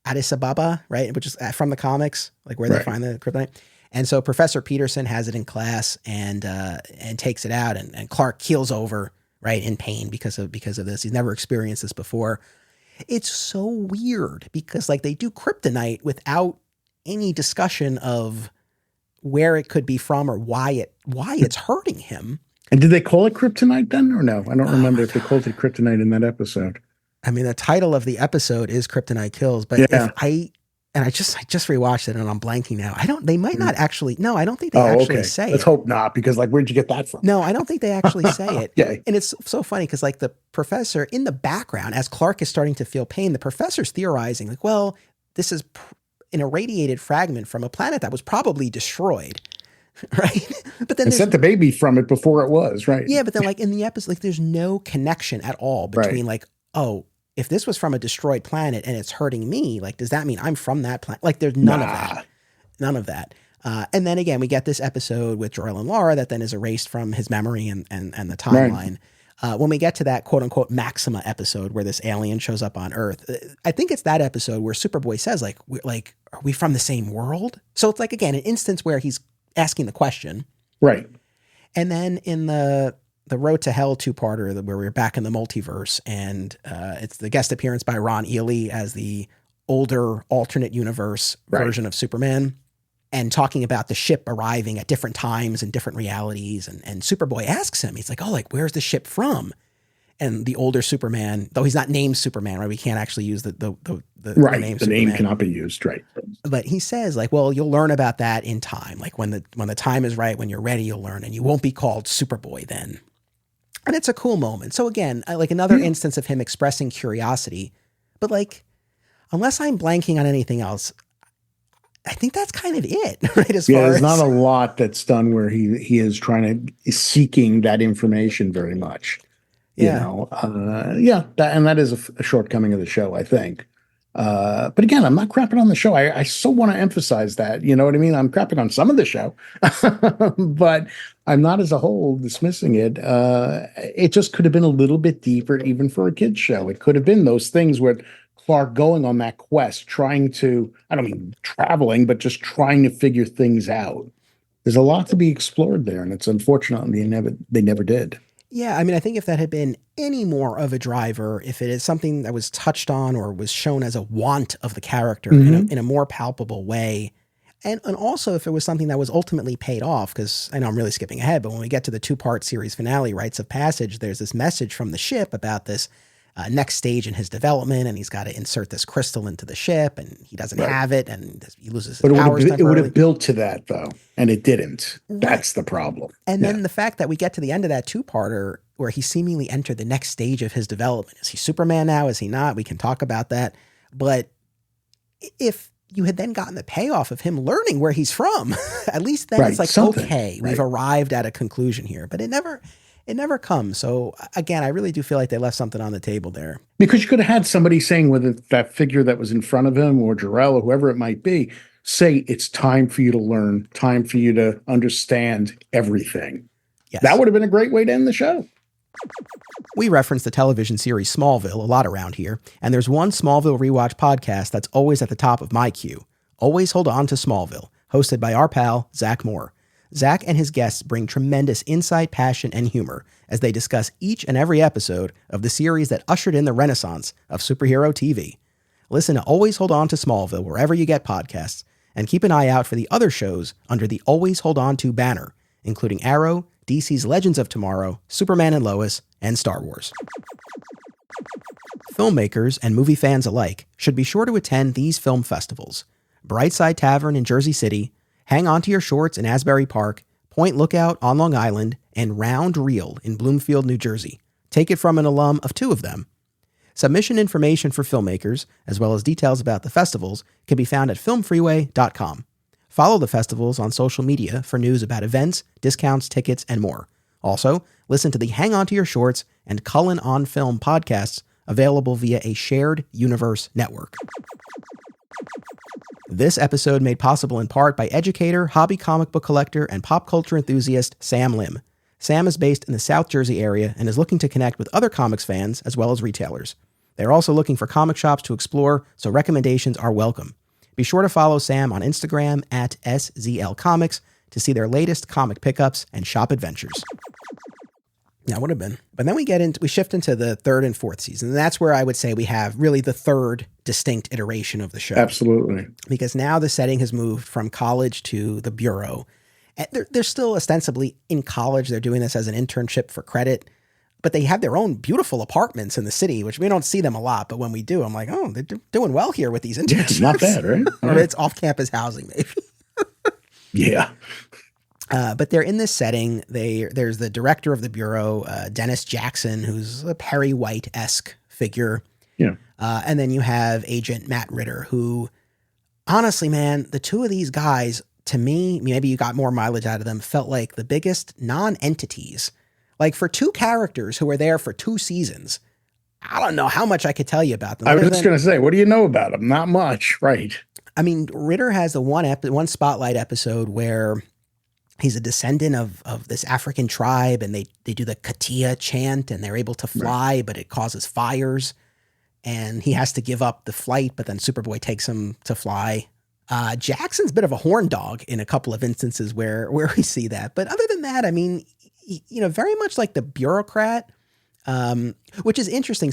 Addis Ababa, right? Which is from the comics, like where they find the Kryptonite. And so Professor Peterson has it in class and takes it out, and Clark keels over right? In pain because of this. He's never experienced this before. It's so weird because like they do kryptonite without any discussion of where it could be from or why it's hurting him. And did they call it kryptonite then or no? I don't remember if they called it kryptonite in that episode. I mean, the title of the episode is Kryptonite Kills, but I just rewatched it and I'm blanking now. They might not actually, no, I don't think they actually say it. Let's hope not, because like, where'd you get that from? No, I don't think they actually say it. Yeah. And it's so funny because like the professor in the background, as Clark is starting to feel pain, the professor's theorizing like, well, this is an irradiated fragment from a planet that was probably destroyed. Right. But then they sent the baby from it before it was, right? Yeah. But then like in the episode, like there's no connection at all between like, oh, if this was from a destroyed planet and it's hurting me, like, does that mean I'm from that planet? Like there's none of that. None of that. And then again, we get this episode with Jor-El and Lara that then is erased from his memory and the timeline. Right. When we get to that quote unquote Maxima episode where this alien shows up on Earth, I think it's that episode where Superboy says like, are we from the same world? So it's like, again, an instance where he's asking the question. Right. And then in the Road to Hell two-parter where we're back in the multiverse and it's the guest appearance by Ron Ely as the older alternate universe version of Superman and talking about the ship arriving at different times and different realities. And Superboy asks him, he's like, oh, like, where's the ship from? And the older Superman, though he's not named Superman, right? We can't actually use the name. The name cannot be used, right? But he says, like, well, you'll learn about that in time. Like when the time is right, when you're ready, you'll learn, and you won't be called Superboy then. And it's a cool moment. So again, like another instance of him expressing curiosity, but like, unless I'm blanking on anything else, I think that's kind of it, right? There's not a lot that's done where he is seeking that information very much. Yeah. You know, that is a shortcoming of the show, I think. But again, I'm not crapping on the show. I so want to emphasize that, you know what I mean? I'm crapping on some of the show, but I'm not as a whole dismissing it. It just could have been a little bit deeper, even for a kid's show. It could have been those things where Clark going on that quest, trying to, I don't mean traveling, but just trying to figure things out. There's a lot to be explored there, and it's unfortunate they never did. Yeah, I mean, I think if that had been any more of a driver, if it is something that was touched on or was shown as a want of the character in a more palpable way, and also if it was something that was ultimately paid off, because I know I'm really skipping ahead, but when we get to the 2-part series finale, Rites of Passage, there's this message from the ship about this next stage in his development, and he's got to insert this crystal into the ship, and he doesn't have it, and he loses his powers. It would have built to that, though, and it didn't. Right. That's the problem. And then the fact that we get to the end of that 2-parter where he seemingly entered the next stage of his development. Is he Superman now? Is he not? We can talk about that. But if you had then gotten the payoff of him learning where he's from, at least then it's like, okay, we've arrived at a conclusion here. But it never comes. So again, I really do feel like they left something on the table there. Because you could have had somebody saying, whether that figure that was in front of him or Jor-El or whoever it might be, say it's time for you to learn, time for you to understand everything. Yes. That would have been a great way to end the show. We reference the television series Smallville a lot around here, and there's one Smallville rewatch podcast that's always at the top of my queue. Always Hold On to Smallville, hosted by our pal, Zach Moore. Zach and his guests bring tremendous insight, passion, and humor as they discuss each and every episode of the series that ushered in the renaissance of superhero TV. Listen to Always Hold On to Smallville wherever you get podcasts, and keep an eye out for the other shows under the Always Hold On to banner, including Arrow, DC's Legends of Tomorrow, Superman and Lois, and Star Wars. Filmmakers and movie fans alike should be sure to attend these film festivals: Brightside Tavern in Jersey City, Hang On to Your Shorts in Asbury Park, Point Lookout on Long Island, and Round Reel in Bloomfield, New Jersey. Take it from an alum of 2 of them. Submission information for filmmakers, as well as details about the festivals, can be found at filmfreeway.com. Follow the festivals on social media for news about events, discounts, tickets, and more. Also, listen to the Hang On to Your Shorts and Cullen on Film podcasts, available via a shared universe network. This episode made possible in part by educator, hobby comic book collector, and pop culture enthusiast Sam Lim. Sam is based in the South Jersey area and is looking to connect with other comics fans as well as retailers. They're also looking for comic shops to explore, so recommendations are welcome. Be sure to follow Sam on Instagram at SZL Comics to see their latest comic pickups and shop adventures. Yeah, would have been. But then we shift into the third and fourth season. And that's where I would say we have really the third distinct iteration of the show. Absolutely. Because now the setting has moved from college to the bureau. And they're still ostensibly in college. They're doing this as an internship for credit. But they have their own beautiful apartments in the city, which we don't see them a lot. But when we do, I'm like, oh, they're doing well here with these internships. Not bad, right? Or it's off-campus housing, maybe. Yeah. But they're in this setting. There's the director of the bureau, Dennis Jackson, who's a Perry White-esque figure. Yeah. And then you have Agent Matt Ritter, who, honestly, man, the two of these guys, to me, maybe you got more mileage out of them, felt like the biggest non-entities. Like for two characters who were there for 2 seasons, I don't know how much I could tell you about them. I was just going to say, what do you know about them? Not much, right? I mean, Ritter has the one spotlight episode where he's a descendant of this African tribe, and they do the Katia chant, and they're able to fly, right, but it causes fires, and he has to give up the flight, but then Superboy takes him to fly. Jackson's a bit of a horn dog in a couple of instances where we see that. But other than that, I mean, very much like the bureaucrat, which is interesting.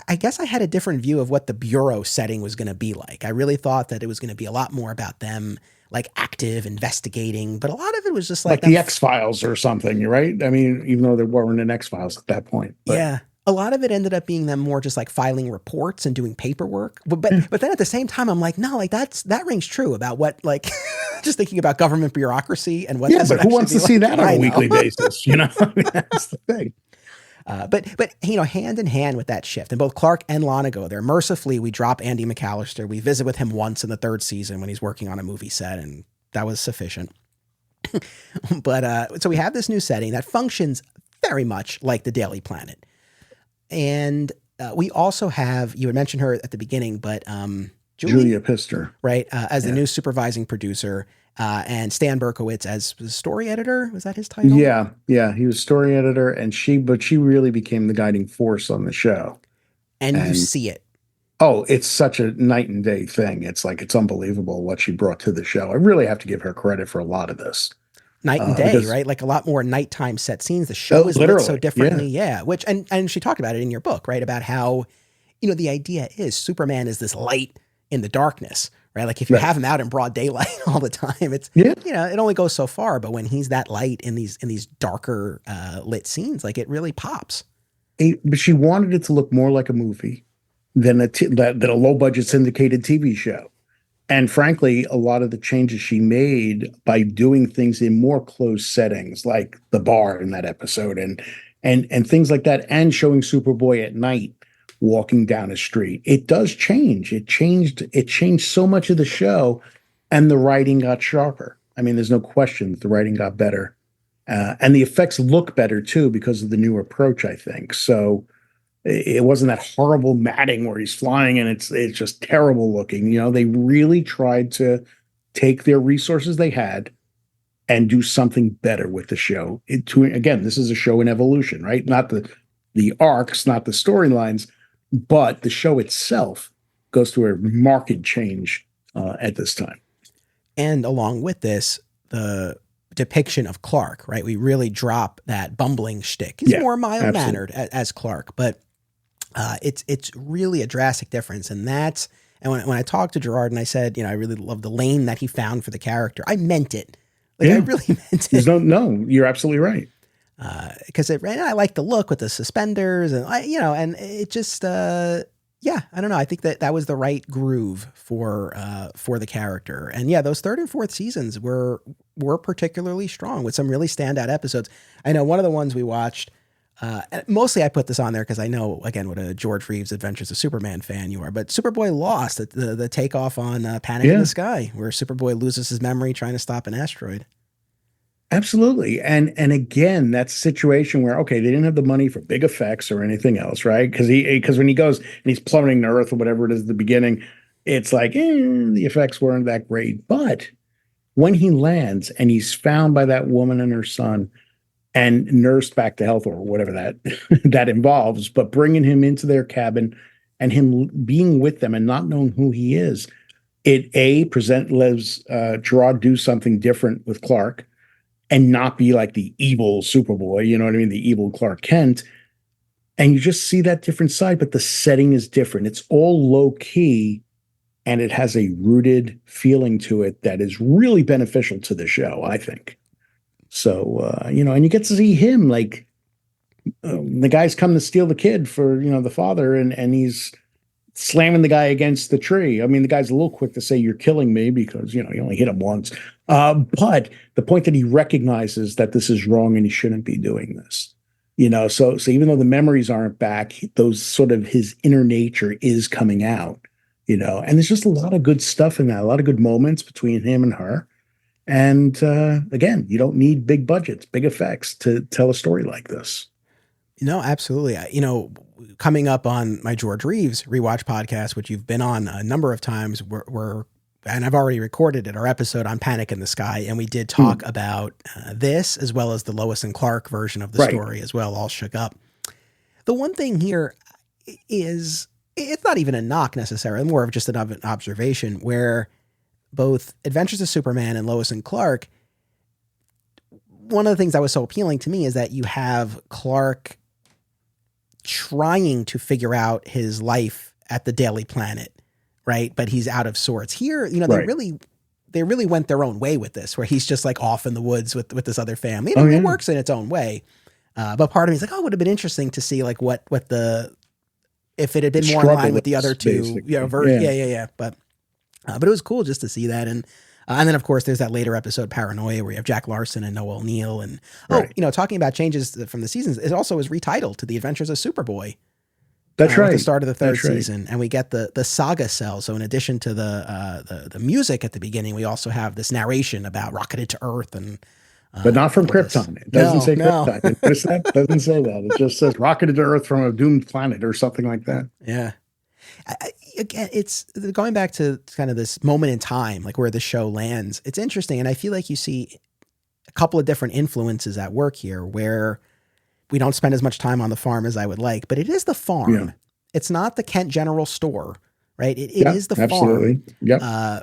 I guess I had a different view of what the bureau setting was going to be like. I really thought that it was going to be a lot more about them, like active investigating, but a lot of it was just like the X-Files or something, right? I mean, even though there weren't an X-Files at that point. But. Yeah. A lot of it ended up being them more just like filing reports and doing paperwork. But then at the same time, I'm like, no, like that rings true about what, like, just thinking about government bureaucracy and what. Yeah, but who wants to see that on a weekly basis? That's the thing. But hand in hand with that shift, and both Clark and Lana go there. Mercifully, we drop Andy McAllister. We visit with him once in the 3rd season when he's working on a movie set, and that was sufficient. But so we have this new setting that functions very much like the Daily Planet. And we also have, you had mentioned her at the beginning, but Julia Pister, right, as the new supervising producer, and Stan Berkowitz as the story editor. Was that his title? Yeah, he was story editor, and she really became the guiding force on the show. And you see it. Oh, it's such a night and day thing. It's unbelievable what she brought to the show. I really have to give her credit for a lot of this. Night and day, right? Like a lot more nighttime set scenes. The show is lit so differently. Yeah. Which, and she talked about it in your book, right? About how, the idea is Superman is this light in the darkness, right? Like if you have him out in broad daylight all the time, it's, it only goes so far. But when he's that light in these darker lit scenes, like it really pops. But she wanted it to look more like a movie than a low budget syndicated TV show. And frankly, a lot of the changes she made by doing things in more closed settings, like the bar in that episode and things like that, and showing Superboy at night walking down a street, it does change. It changed so much of the show, and the writing got sharper. I mean, there's no question that the writing got better. And the effects look better too because of the new approach, I think. So it wasn't that horrible matting where he's flying and it's just terrible looking. They really tried to take their resources they had and do something better with the show. Again, this is a show in evolution, right? Not the arcs, not the storylines, but the show itself goes through a marked change at this time. And along with this, the depiction of Clark, right? We really drop that bumbling shtick. He's more mild-mannered as Clark, but it's really a drastic difference. And when I talked to Gerard and I said, I really love the lane that he found for the character, I meant it. Like I really meant it. No, you're absolutely right. Because I like the look with the suspenders and and it just, I don't know. I think that was the right groove for the character. And those 3rd and 4th seasons were particularly strong with some really standout episodes. I know one of the ones we watched, mostly I put this on there because I know, again, what a George Reeves Adventures of Superman fan you are, but Superboy Lost, the takeoff on Panic in the Sky, where Superboy loses his memory trying to stop an asteroid. Absolutely. And again, that's a situation where, okay, they didn't have the money for big effects or anything else, right? Because when he goes and he's plummeting to Earth or whatever it is at the beginning, it's like, the effects weren't that great. But when he lands and he's found by that woman and her son and nursed back to health or whatever that involves, but bringing him into their cabin and him being with them and not knowing who he is, it lets Gerard do something different with Clark. and not be like the evil Superboy, you know what I mean? The evil Clark Kent. And you just see that different side, but the setting is different. It's all low key, and it has a rooted feeling to it that is really beneficial to the show, I think. So, and you get to see him like the guy's come to steal the kid for, the father, and he's slamming the guy against the tree. I mean, the guy's a little quick to say you're killing me because, you only hit him once. But the point that he recognizes that this is wrong and he shouldn't be doing this, so even though the memories aren't back, those sort of his inner nature is coming out, and there's just a lot of good stuff in that, a lot of good moments between him and her. And again, you don't need big budgets, big effects to tell a story like this. No, absolutely. Coming up on my George Reeves rewatch podcast, which you've been on a number of times, and I've already recorded it, our episode on Panic in the Sky, and we did talk about this as well as the Lois and Clark version of the story as well, all shook up. The one thing here is, it's not even a knock necessarily, more of just an observation, where both Adventures of Superman and Lois and Clark, one of the things that was so appealing to me is that you have Clark trying to figure out his life at the Daily Planet, right? But he's out of sorts. Here, they really went their own way with this, where he's just like off in the woods with this other family. It works in its own way. But part of me is like, it would have been interesting to see like what if it had been more in line with the other two, But it was cool just to see that. And then, of course, there's that later episode, Paranoia, where you have Jack Larson and Noel Neal. And, talking about changes from the seasons, it also was retitled to The Adventures of Superboy. That's right. At the start of the third season. And we get the saga cell. So in addition to the music at the beginning, we also have this narration about rocketed to Earth. But not from Krypton. It doesn't say Krypton. It doesn't say that. It just says rocketed to Earth from a doomed planet or something like that. Yeah. Again, it's going back to kind of this moment in time, like where the show lands. It's interesting. And I feel like you see a couple of different influences at work here, where we don't spend as much time on the farm as I would like, but it is the farm. Yeah. It's not the Kent General Store, right? It is the farm,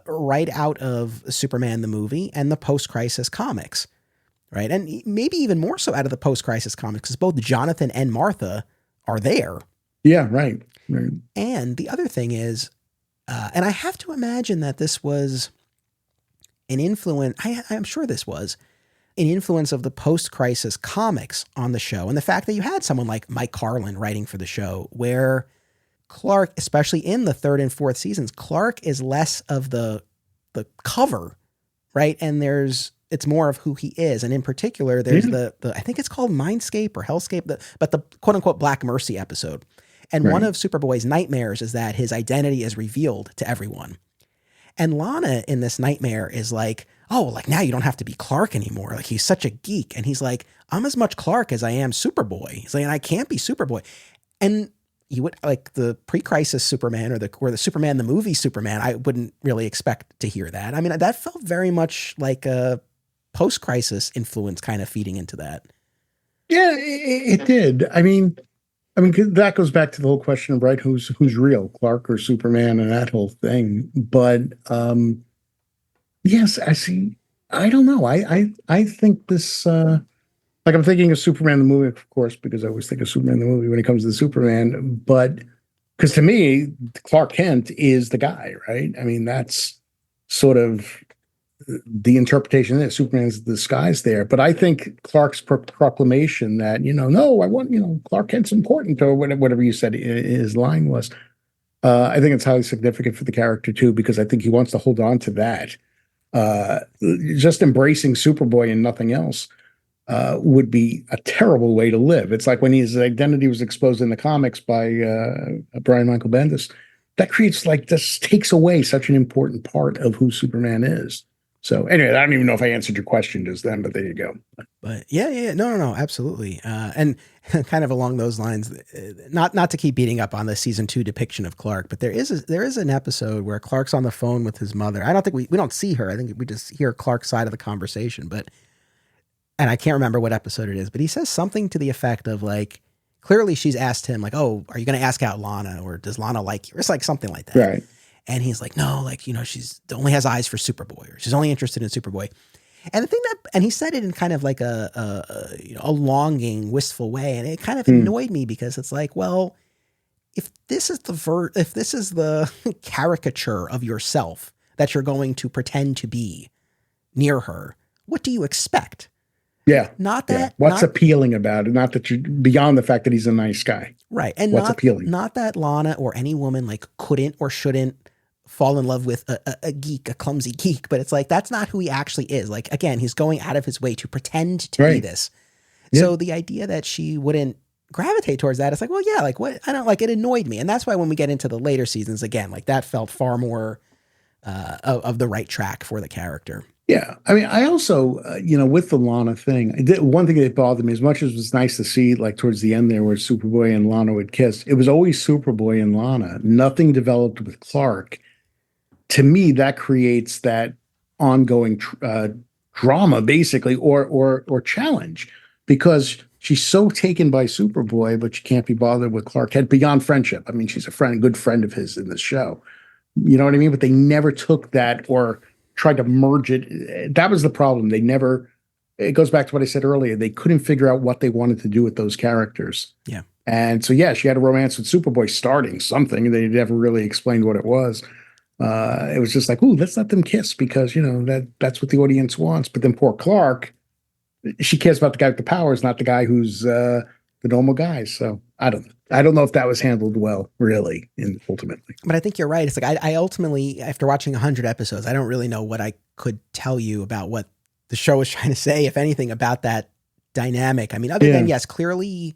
right out of Superman the movie and the post-crisis comics, right? And maybe even more so out of the post-crisis comics, because both Jonathan and Martha are there. Yeah, right. Right. And the other thing is, and I have to imagine that this was an influence, I'm sure this was an influence of the post-crisis comics on the show. And the fact that you had someone like Mike Carlin writing for the show, where Clark, especially in the third and fourth seasons, Clark is less of the cover, right? And it's more of who he is. And in particular, there's the I think it's called Mindscape or Hellscape, but the quote unquote Black Mercy episode. And one of Superboy's nightmares is that his identity is revealed to everyone. And Lana in this nightmare is like, oh, like now you don't have to be Clark anymore. Like he's such a geek. And he's like, I'm as much Clark as I am Superboy. He's like, and I can't be Superboy. And you would like the pre-crisis Superman or the Superman, the movie Superman, I wouldn't really expect to hear that. I mean, that felt very much like a post-crisis influence kind of feeding into that. Yeah, it did. I mean, that goes back to the whole question of, right, who's real, Clark or Superman, and that whole thing. But yes, I see. I don't know. I think this, like I'm thinking of Superman the movie, of course, because I always think of Superman the movie when it comes to Superman. But because to me, Clark Kent is the guy, right? I mean, that's sort of the interpretation that Superman's disguise there. But I think Clark's proclamation that, no, I want, Clark Kent's important, or whatever you said his line was. I think it's highly significant for the character too, because I think he wants to hold on to that. Just embracing Superboy and nothing else would be a terrible way to live. It's like when his identity was exposed in the comics by Brian Michael Bendis. That creates just takes away such an important part of who Superman is. So anyway, I don't even know if I answered your question just then, but there you go. But yeah. No, absolutely. And kind of along those lines, not to keep beating up on the season 2 depiction of Clark, but there is an episode where Clark's on the phone with his mother. I don't think we don't see her. I think we just hear Clark's side of the conversation, and I can't remember what episode it is, but he says something to the effect of like, clearly she's asked him like, oh, are you going to ask out Lana, or does Lana like you? It's like something like that. Right. And he's like, no, like, she's only has eyes for Superboy, or she's only interested in Superboy. And the thing that, and he said it in kind of like a longing, wistful way, and it kind of Hmm. annoyed me because it's like, well, if this is if this is the caricature of yourself that you're going to pretend to be near her, what do you expect? Yeah. Not Yeah. that, What's not appealing about it? Not that you beyond the fact that he's a nice guy. right, and What's appealing? not that Lana or any woman like couldn't or shouldn't fall in love with a geek, a clumsy geek, but it's like that's not who he actually is. Like again, he's going out of his way to pretend to be Right. this. Yeah. So the idea that she wouldn't gravitate towards that, it's like, well, yeah, like what I don't like. It annoyed me, and that's why when we get into the later seasons again, like that felt far more of the right track for the character. Yeah. I mean, I also, with the Lana thing, one thing that bothered me, as much as it was nice to see, like towards the end there, where Superboy and Lana would kiss, it was always Superboy and Lana. Nothing developed with Clark. To me, that creates that ongoing drama, basically, or challenge, because she's so taken by Superboy, but she can't be bothered with Clark. Head beyond friendship. I mean, she's a good friend of his in this show. You know what I mean? But they never took that or tried to merge it. That was the problem. They never. It goes back to what I said earlier. They couldn't figure out what they wanted to do with those characters. Yeah. And so, yeah, she had a romance with Superboy starting something. They never really explained what it was. It was just like, ooh, let's let them kiss because that's what the audience wants. But then poor Clark, she cares about the guy with the powers, not the guy who's the normal guy. So I don't know if that was handled well, really, ultimately. But I think you're right. It's like I ultimately, after watching 100 episodes, I don't really know what I could tell you about what the show was trying to say, if anything, about that dynamic. I mean, other than yes, clearly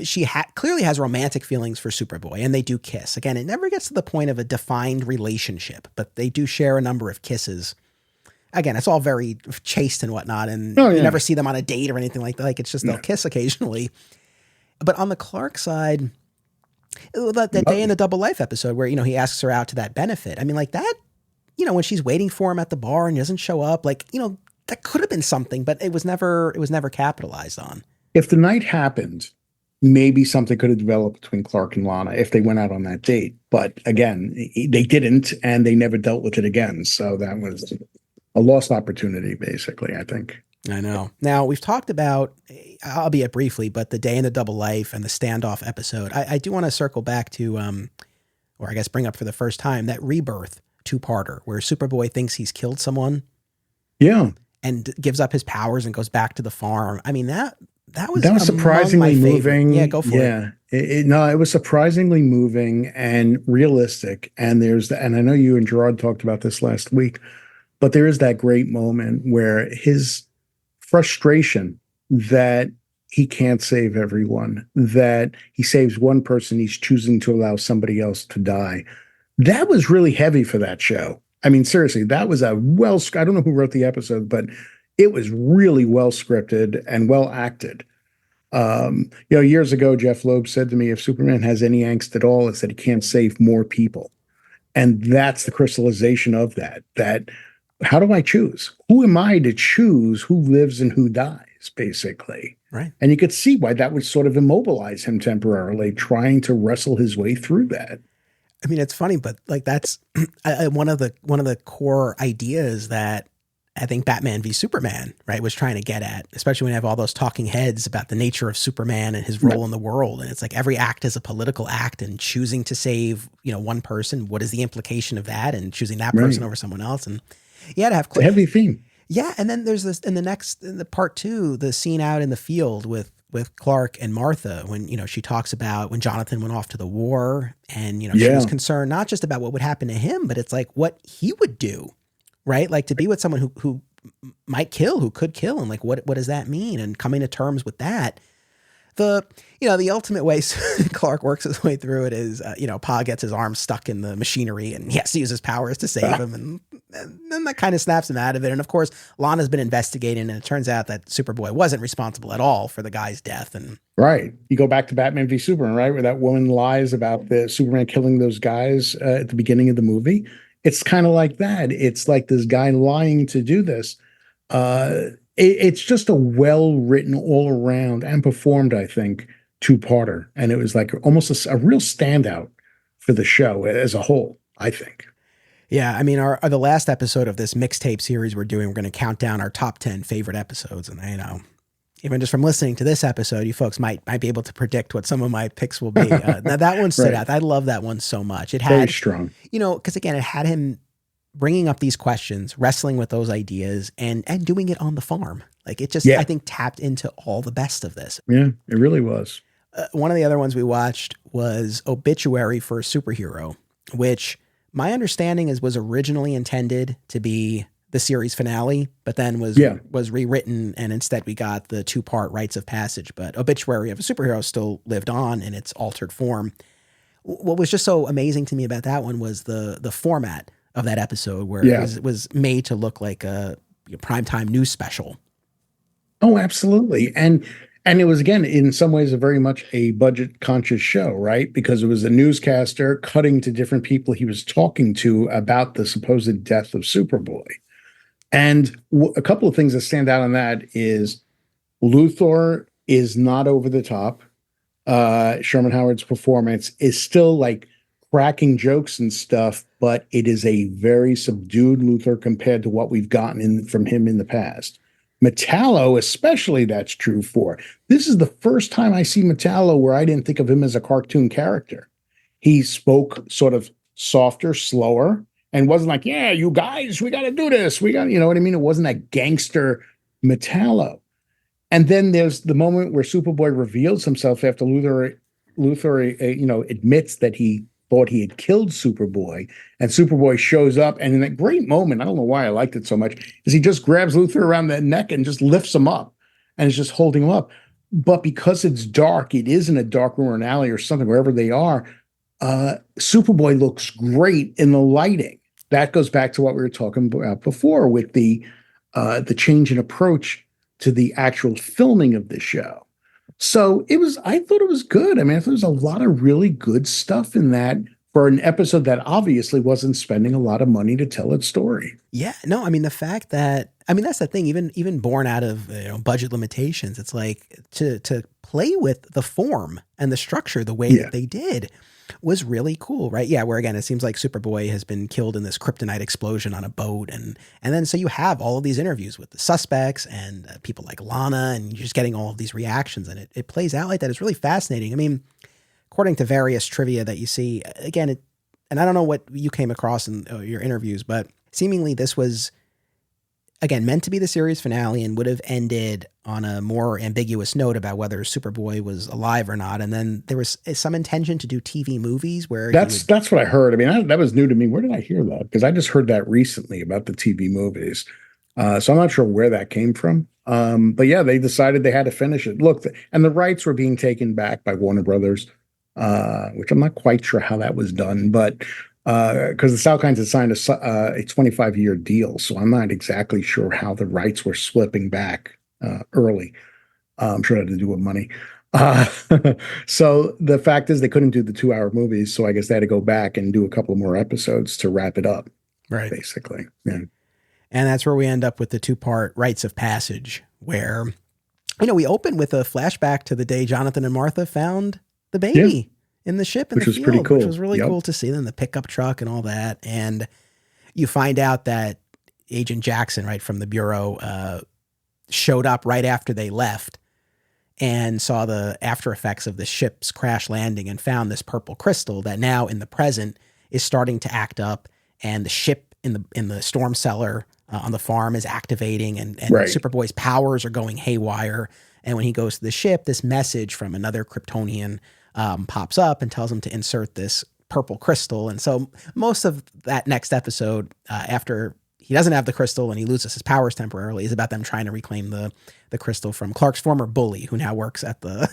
she clearly has romantic feelings for Superboy, and they do kiss. Again, it never gets to the point of a defined relationship, but they do share a number of kisses. Again, it's all very chaste and whatnot, and you never see them on a date or anything like that. Like it's just they'll kiss occasionally. But on the Clark side, that day in the Double Life episode where, he asks her out to that benefit. I mean, like that, when she's waiting for him at the bar and he doesn't show up, like, that could have been something, but it was never capitalized on. If the night happened, maybe something could have developed between Clark and Lana if they went out on that date. But again, they didn't, and they never dealt with it again. So that was a lost opportunity, basically, I think. I know. Now, we've talked about, albeit briefly, but the day in the Double Life and the standoff episode. I do want to circle back to, or I guess bring up for the first time, that Rebirth two-parter where Superboy thinks he's killed someone. Yeah. And gives up his powers and goes back to the farm. I mean, that was surprisingly moving. Yeah, go for it. It was surprisingly moving and realistic. And and I know you and Gerard talked about this last week, but there is that great moment where his frustration that he can't save everyone, that he saves one person, he's choosing to allow somebody else to die. That was really heavy for that show. I mean, seriously, that was I don't know who wrote the episode, but it was really well scripted and well acted. Years ago, Jeff Loeb said to me, if Superman has any angst at all, it's that he can't save more people. And that's the crystallization of that how do I choose? Who am I to choose who lives and who dies, basically? Right. And you could see why that would sort of immobilize him temporarily, trying to wrestle his way through that. I mean, it's funny, but like that's one of the core ideas that I think Batman v Superman, right, was trying to get at, especially when you have all those talking heads about the nature of Superman and his role in the world. And it's like every act is a political act, and choosing to save, one person, what is the implication of that, and choosing that person over someone else. And you had to have a heavy theme. Yeah. And then there's this in the part 2, the scene out in the field with Clark and Martha, when, she talks about when Jonathan went off to the war, and, she was concerned not just about what would happen to him, but it's like what he would do, right? Like to be with someone who might kill, who could kill. And like, what does that mean? And coming to terms with that, the ultimate way Clark works his way through it is, Pa gets his arm stuck in the machinery and he has to use his powers to save him. And then that kind of snaps him out of it. And of course, Lana's been investigating, and it turns out that Superboy wasn't responsible at all for the guy's death. And right. You go back to Batman v Superman, right? Where that woman lies about the Superman killing those guys at the beginning of the movie. It's kind of like that. It's like this guy lying to do this. It's just a well-written all around and performed, I think, two-parter. And it was like almost a real standout for the show as a whole, I think. Yeah, I mean, the last episode of this mixtape series we're doing, we're going to count down our top 10 favorite episodes. And, even just from listening to this episode, you folks might be able to predict what some of my picks will be. Now, that one stood out. I love that one so much. It had, very strong. Because again, it had him bringing up these questions, wrestling with those ideas, and doing it on the farm. Like, it just, I think, tapped into all the best of this. Yeah, it really was. One of the other ones we watched was Obituary for a Superhero, which my understanding was originally intended to be the series finale, but then was rewritten, and instead we got the 2-part Rites of Passage. But Obituary of a Superhero still lived on in its altered form. What was just so amazing to me about that one was the format of that episode, where it was made to look like a primetime news special. Oh, absolutely. And it was, again, in some ways, very much a budget conscious show, right? Because it was a newscaster cutting to different people he was talking to about the supposed death of Superboy. And a couple of things that stand out on that is Luthor is not over the top. Sherman Howard's performance is still like cracking jokes and stuff, but it is a very subdued Luthor compared to what we've gotten from him in the past. Metallo, especially, that's true for. This is the first time I see Metallo where I didn't think of him as a cartoon character. He spoke sort of softer, slower, and wasn't like, yeah, you guys, we got to do this. We got, you know what I mean? It wasn't a gangster Metallo. And then there's the moment where Superboy reveals himself after Luthor admits that he thought he had killed Superboy, and Superboy shows up. And in that great moment, I don't know why I liked it so much, is he just grabs Luthor around the neck and just lifts him up and is just holding him up. But because it's dark, it is in a dark room or an alley or something, wherever they are, Superboy looks great in the lighting. That goes back to what we were talking about before with the change in approach to the actual filming of the show. So I thought it was good. I mean, I thought there was a lot of really good stuff in that for an episode that obviously wasn't spending a lot of money to tell its story. Yeah, no, I mean, the fact that, that's the thing, even born out of budget limitations, it's like to play with the form and the structure the way that they did was really cool, right? Yeah, where again, it seems like Superboy has been killed in this kryptonite explosion on a boat. And then so you have all of these interviews with the suspects and people like Lana, and you're just getting all of these reactions, and it plays out like that. It's really fascinating. I mean, according to various trivia that you see, again, and I don't know what you came across in your interviews, but seemingly this was, again, meant to be the series finale and would have ended on a more ambiguous note about whether Superboy was alive or not. And then there was some intention to do TV movies where that's what I heard. I mean, that was new to me. Where did I hear that? Because I just heard that recently about the TV movies. So I'm not sure where that came from. But yeah, they decided they had to finish it. Look, and the rights were being taken back by Warner Brothers, which I'm not quite sure how that was done, but because the Salkinds had signed a 25-year deal, so I'm not exactly sure how the rights were slipping back early. I'm sure it had to do with money. So the fact is they couldn't do the 2-hour movies, so I guess they had to go back and do a couple more episodes to wrap it up, right? Basically, yeah. And that's where we end up with the 2-part Rites of Passage, where we open with a flashback to the day Jonathan and Martha found the baby in the ship in the field, pretty cool. Which was really cool to see. Then the pickup truck and all that. And you find out that Agent Jackson, right, from the Bureau, showed up right after they left and saw the after effects of the ship's crash landing and found this purple crystal that now in the present is starting to act up, and the ship in the storm cellar on the farm is activating, and Superboy's powers are going haywire. And when he goes to the ship, this message from another Kryptonian pops up and tells him to insert this purple crystal. And so most of that next episode, after he doesn't have the crystal and he loses his powers temporarily, is about them trying to reclaim the crystal from Clark's former bully, who now works at the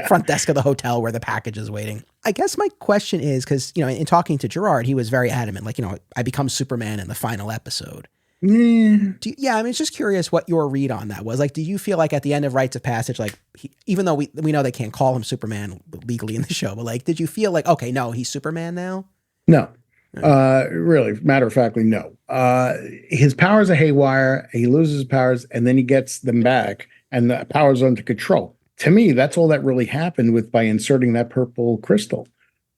front desk of the hotel where the package is waiting. I guess my question is, because, in talking to Gerard, he was very adamant, like, I become Superman in the final episode. I'm just curious what your read on that was. Like, do you feel like at the end of Rites of Passage, like, even though we know they can't call him Superman legally in the show, but like, did you feel like, okay, no, he's Superman now? No, really, matter of factly, no. His powers are haywire. He loses his powers, and then he gets them back, and the powers are under control. To me, that's all that really happened by inserting that purple crystal.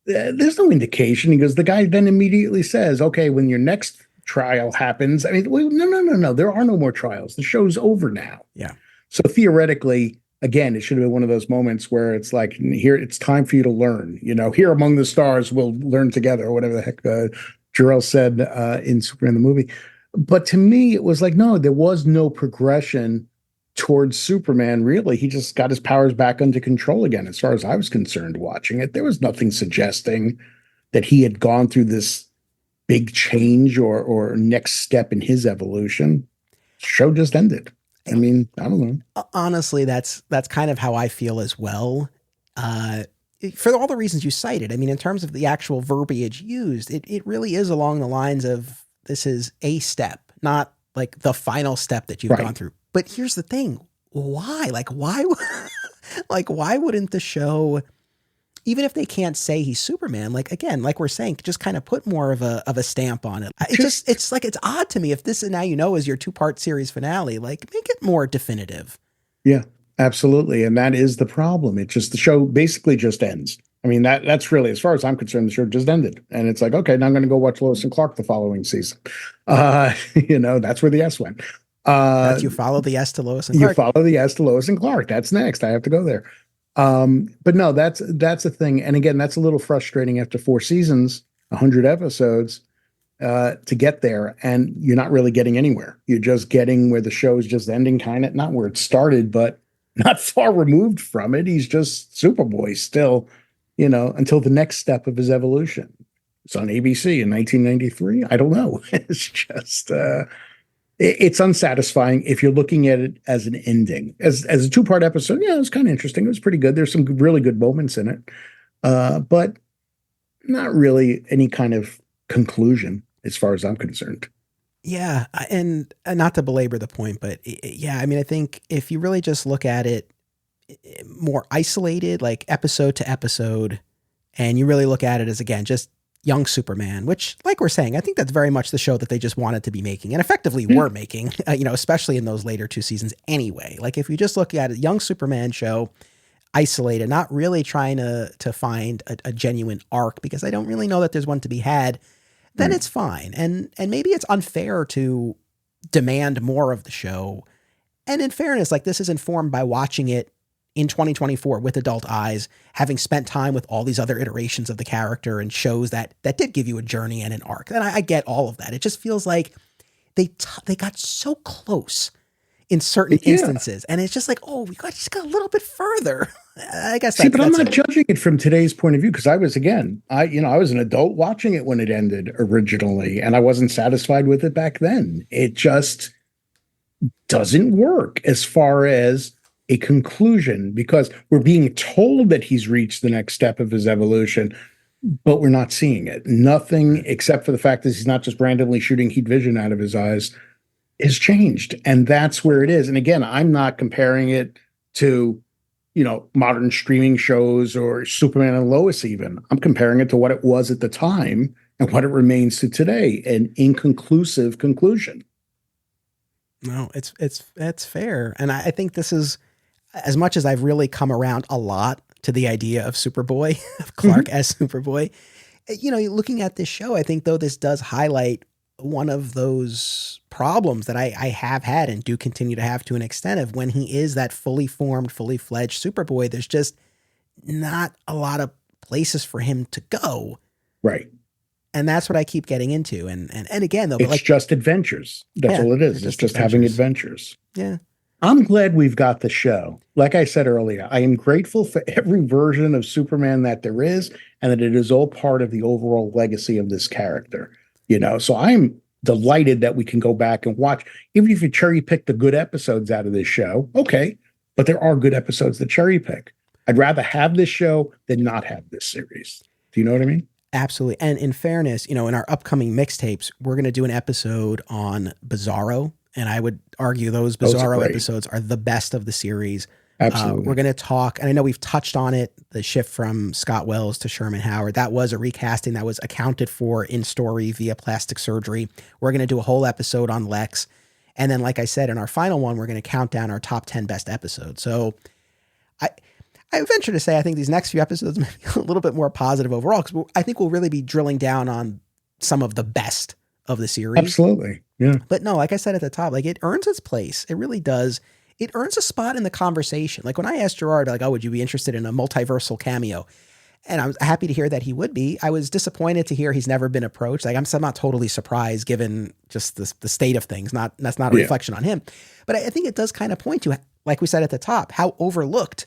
there's no indication. He goes, the guy then immediately says, okay, when your next trial happens, I mean, well, no. There are no more trials. The show's over now. Yeah. So theoretically, again, it should have been one of those moments where it's like, here, it's time for you to learn. Here among the stars, we'll learn together, or whatever the heck Jarrell said in Superman the movie. But to me, it was like, no, there was no progression towards Superman, really. He just got his powers back under control again, as far as I was concerned watching it. There was nothing suggesting that he had gone through this big change or next step in his evolution. Show just ended. I mean, I don't know. Honestly, that's kind of how I feel as well. For all the reasons you cited, I mean, in terms of the actual verbiage used, it really is along the lines of, this is a step, not like the final step that you've gone through. But here's the thing. Why? Why wouldn't the show, even if they can't say he's Superman, again, like we're saying, just kind of put more of a stamp on it. It's odd to me if this, now is your 2-part series finale, make it more definitive. Yeah, absolutely. And that is the problem. The show basically just ends. I mean, that's really, as far as I'm concerned, the show just ended. And it's like, okay, now I'm going to go watch Lois and Clark the following season. That's where the S went. You follow the S to Lois and Clark. You follow the S to Lois and Clark. That's next. I have to go there. But no, that's a thing. And again, that's a little frustrating after 4 seasons, 100 episodes, to get there. And you're not really getting anywhere. You're just getting where the show is just ending, kind of, not where it started, but not far removed from it. He's just Superboy still, until the next step of his evolution. It's on ABC in 1993. I don't know. It's just, it's unsatisfying if you're looking at it as an ending. As a 2-part episode, yeah, it was kind of interesting. It was pretty good. There's some really good moments in it, but not really any kind of conclusion as far as I'm concerned. Yeah, and not to belabor the point, but yeah, I mean, I think if you really just look at it more isolated, like episode to episode, and you really look at it as, again, just young Superman, which, like we're saying, I think that's very much the show that they just wanted to be making and effectively were making, especially in those later 2 seasons anyway. Like, if you just look at it, young Superman show, isolated, not really trying to find a genuine arc, because I don't really know that there's one to be had, then it's fine. And maybe it's unfair to demand more of the show. And in fairness, this is informed by watching it in 2024 with adult eyes, having spent time with all these other iterations of the character and shows that did give you a journey and an arc. And I get all of that. It just feels like they got so close in certain instances. And it's just like, oh, we just got a little bit further. I guess. See, but I'm not judging it from today's point of view, because I was an adult watching it when it ended originally, and I wasn't satisfied with it back then. It just doesn't work as far as a conclusion, because we're being told that he's reached the next step of his evolution, but we're not seeing it. Nothing except for the fact that he's not just randomly shooting heat vision out of his eyes has changed. And that's where it is. And again, I'm not comparing it to, modern streaming shows or Superman and Lois even. I'm comparing it to what it was at the time and what it remains to today, an inconclusive conclusion. No, it's fair. And I think this is, as much as I've really come around a lot to the idea of Superboy, of Clark as Superboy, looking at this show, I think, though, this does highlight one of those problems that I have had and do continue to have to an extent, of when he is that fully formed, fully fledged Superboy, there's just not a lot of places for him to go. Right. And that's what I keep getting into. And again, though, it's just adventures. That's all it is. It's just having adventures. Yeah. I'm glad we've got the show. Like I said earlier, I am grateful for every version of Superman that there is, and that it is all part of the overall legacy of this character. So I'm delighted that we can go back and watch, even if you cherry pick the good episodes out of this show. Okay. But there are good episodes that cherry pick. I'd rather have this show than not have this series. Do you know what I mean? Absolutely. And in fairness, in our upcoming mixtapes, we're going to do an episode on Bizarro. And I would argue those Bizarro episodes are the best of the series. Absolutely. We're going to talk, and I know we've touched on it, the shift from Scott Wells to Sherman Howard. That was a recasting that was accounted for in story via plastic surgery. We're going to do a whole episode on Lex. And then, like I said, in our final one, we're going to count down our top 10 best episodes. So I venture to say I think these next few episodes may be a little bit more positive overall, because I think we'll really be drilling down on some of the best of the series. Absolutely. Yeah. But no, like I said at the top, like it earns its place. It really does. It earns a spot in the conversation. Like when I asked Gerard, like, oh, would you be interested in a multiversal cameo? And I was happy to hear that he would be. I was disappointed to hear he's never been approached. Like I'm not totally surprised given just the state of things. That's not a reflection on him. But I think it does kind of point to, like we said at the top, how overlooked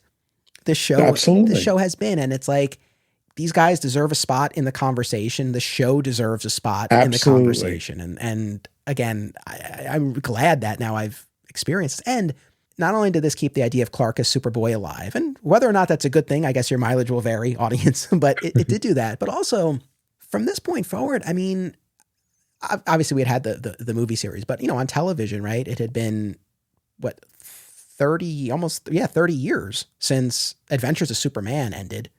this show has been. And it's like, these guys deserve a spot in the conversation. The show deserves a spot in the conversation. And again, I'm glad that now I've experienced. And not only did this keep the idea of Clark as Superboy alive, and whether or not that's a good thing, I guess your mileage will vary, audience, but it did do that. But also from this point forward, I mean, obviously we had the movie series, but on television, right? It had been 30 years since Adventures of Superman ended,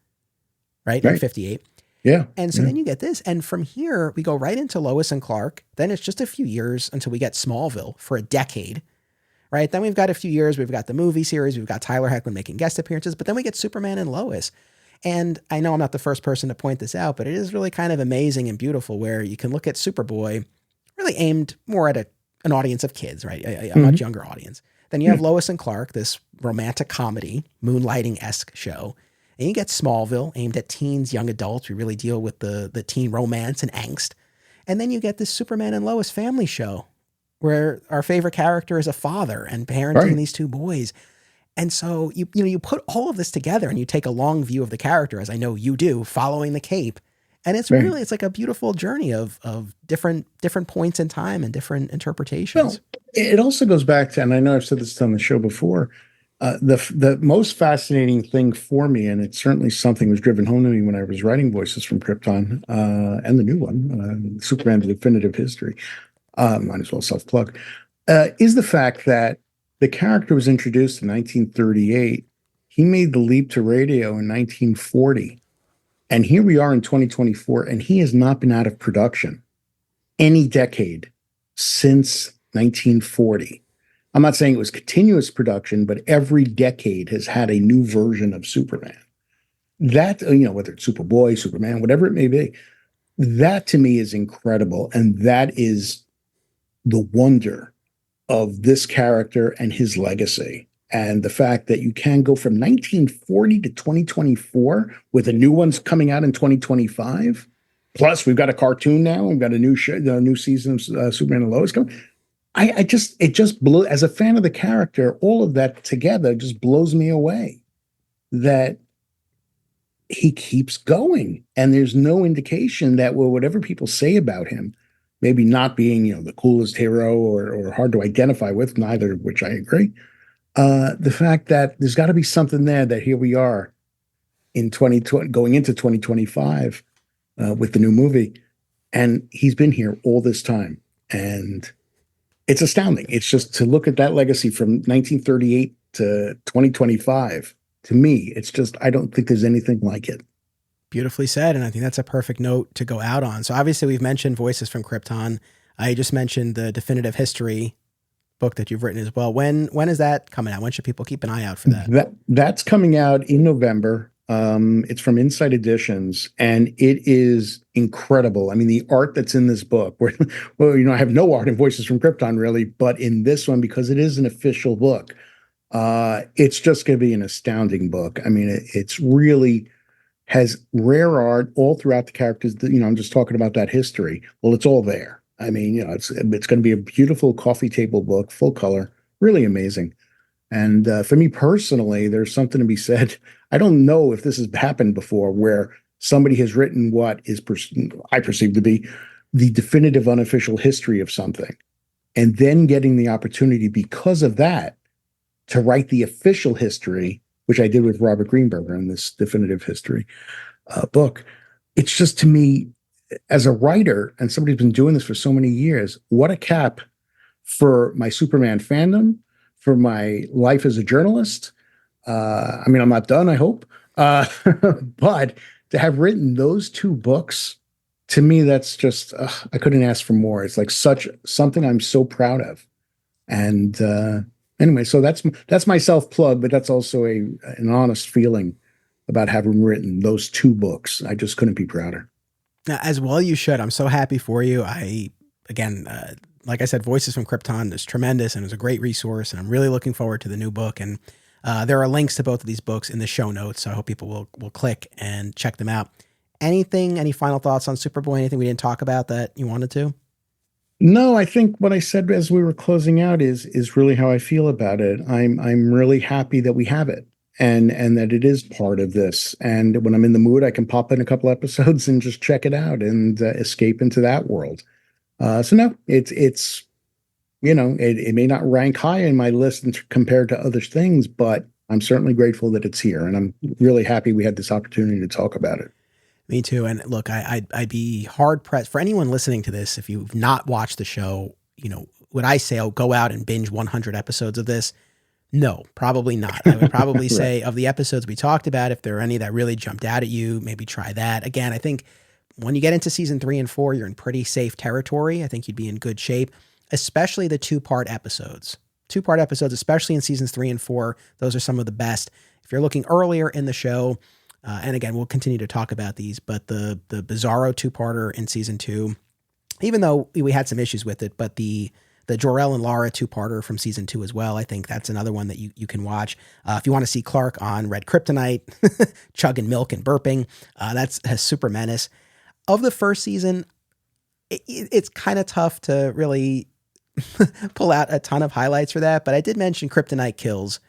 right? In 58. Yeah. And so then you get this. And from here, we go right into Lois and Clark. Then it's just a few years until we get Smallville for a decade, right? Then we've got a few years. We've got the movie series. We've got Tyler Hoechlin making guest appearances. But then we get Superman and Lois. And I know I'm not the first person to point this out, but it is really kind of amazing and beautiful where you can look at Superboy really aimed more at an audience of kids, right? A much younger audience. Then you have Lois and Clark, this romantic comedy, moonlighting-esque show. And you get Smallville, aimed at teens, young adults. We really deal with the teen romance and angst. And then you get this Superman and Lois family show where our favorite character is a father and parenting these two boys. And so you put all of this together and you take a long view of the character, as I know you do, following the Cape. And it's really, it's like a beautiful journey of different points in time and different interpretations. Well, it also goes back to, and I know I've said this on the show before, the most fascinating thing for me, and it's certainly something was driven home to me when I was writing Voices from Krypton, and the new one, Superman: The Definitive History, might as well self-plug, is the fact that the character was introduced in 1938. He made the leap to radio in 1940. And here we are in 2024, and he has not been out of production any decade since 1940. I'm not saying it was continuous production, but every decade has had a new version of Superman. That, whether it's Superboy, Superman, whatever it may be, that to me is incredible. And that is the wonder of this character and his legacy. And the fact that you can go from 1940 to 2024 with the new ones coming out in 2025. Plus, we've got a cartoon now. We've got a new show, the new season of Superman and Lois coming. It just blew, as a fan of the character, all of that together just blows me away that he keeps going. And there's no indication that, well, whatever people say about him, maybe not being, the coolest hero or hard to identify with, neither of which I agree. The fact that there's got to be something there that here we are in 2020, going into 2025 with the new movie, and he's been here all this time, and it's astounding. It's just to look at that legacy from 1938 to 2025. To me, it's just, I don't think there's anything like it. Beautifully said, and I think that's a perfect note to go out on. So obviously we've mentioned Voices from Krypton. I just mentioned the Definitive History book that you've written as well. When is that coming out? When should people keep an eye out for that? That's coming out in November. It's from Insight Editions, and it is incredible. I mean, the art that's in this book, I have no art in Voices from Krypton really, but in this one, because it is an official book, it's just going to be an astounding book. I mean, it's really has rare art all throughout the characters. I'm just talking about that history. Well, it's all there. I mean, it's going to be a beautiful coffee table book, full color, really amazing. And for me personally, there's something to be said. I don't know if this has happened before where somebody has written what is I perceive to be the definitive unofficial history of something, and then getting the opportunity because of that to write the official history, which I did with Robert Greenberger in this definitive history book. It's just, to me, as a writer and somebody who's been doing this for so many years, what a cap for my Superman fandom, for my life as a journalist. I mean, I'm not done, I hope. But to have written those two books, to me, that's just, I couldn't ask for more. It's like something I'm so proud of. And Anyway, so that's my self plug, but that's also an honest feeling about having written those two books. I just couldn't be prouder. As well you should. I'm so happy for you. Like I said, Voices from Krypton is tremendous and it was a great resource, and I'm really looking forward to the new book. And there are links to both of these books in the show notes, so I hope people will click and check them out. Any final thoughts on Superboy? Anything we didn't talk about that you wanted to? No, I think what I said as we were closing out is really how I feel about it. I'm really happy that we have it and that it is part of this. And when I'm in the mood, I can pop in a couple episodes and just check it out and escape into that world. So no, it's it may not rank high in my list compared to other things, but I'm certainly grateful that it's here, and I'm really happy we had this opportunity to talk about it. Me too. And look, I'd be hard pressed for anyone listening to this. If you've not watched the show, would I say, oh, go out and binge 100 episodes of this? No, probably not. I would probably Right. say of the episodes we talked about, if there are any that really jumped out at you, maybe try that. Again, I think when you get into season 3 and 4, you're in pretty safe territory. I think you'd be in good shape, especially the 2-part episodes. 2-part episodes, especially in seasons 3 and 4, those are some of the best. If you're looking earlier in the show, and again, we'll continue to talk about these, but the Bizarro 2-parter in season 2, even though we had some issues with it, but the Jor-El and Lara 2-parter from season 2 as well, I think that's another one that you can watch. If you want to see Clark on Red Kryptonite, chugging milk and burping, that's a super menace. Of the first season, it's kind of tough to really pull out a ton of highlights for that, but I did mention Kryptonite Kills.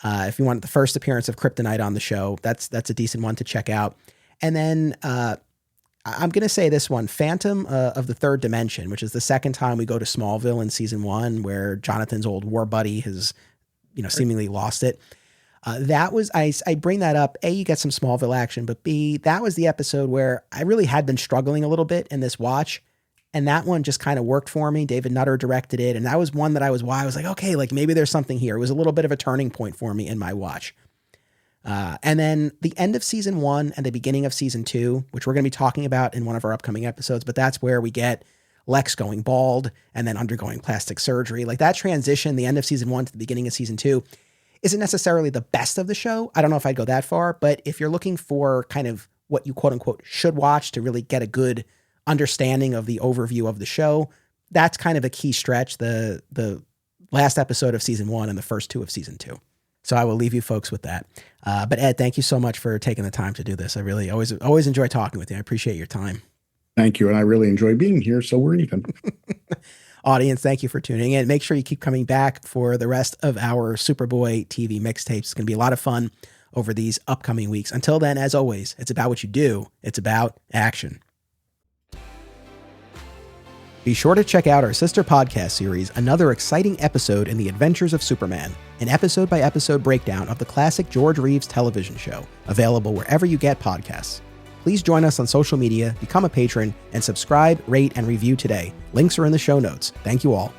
If you want the first appearance of Kryptonite on the show, that's a decent one to check out. And then I'm going to say this one, Phantom of the Third Dimension, which is the second time we go to Smallville in season 1, where Jonathan's old war buddy has, seemingly lost it. That was, I bring that up. A, you get some Smallville action, but B, that was the episode where I really had been struggling a little bit in this watch. And that one just kind of worked for me. David Nutter directed it. And that was one that I was like, okay, like maybe there's something here. It was a little bit of a turning point for me in my watch. And then the end of season 1 and the beginning of season 2, which we're going to be talking about in one of our upcoming episodes, but that's where we get Lex going bald and then undergoing plastic surgery. Like that transition, the end of season 1 to the beginning of season 2, isn't necessarily the best of the show. I don't know if I'd go that far, but if you're looking for kind of what you quote unquote should watch to really get a good understanding of the overview of the show, that's kind of a key stretch, the last episode of season 1 and the first 2 of season 2. So I will leave you folks with that. But Ed, thank you so much for taking the time to do this. I really always enjoy talking with you. I appreciate your time. Thank you. And I really enjoy being here. So we're even. Audience, thank you for tuning in. Make sure you keep coming back for the rest of our Superboy TV mixtapes. It's going to be a lot of fun over these upcoming weeks. Until then, as always, it's about what you do. It's about action. Be sure to check out our sister podcast series, Another Exciting Episode in the Adventures of Superman, an episode-by-episode breakdown of the classic George Reeves television show, available wherever you get podcasts. Please join us on social media, become a patron, and subscribe, rate, and review today. Links are in the show notes. Thank you all.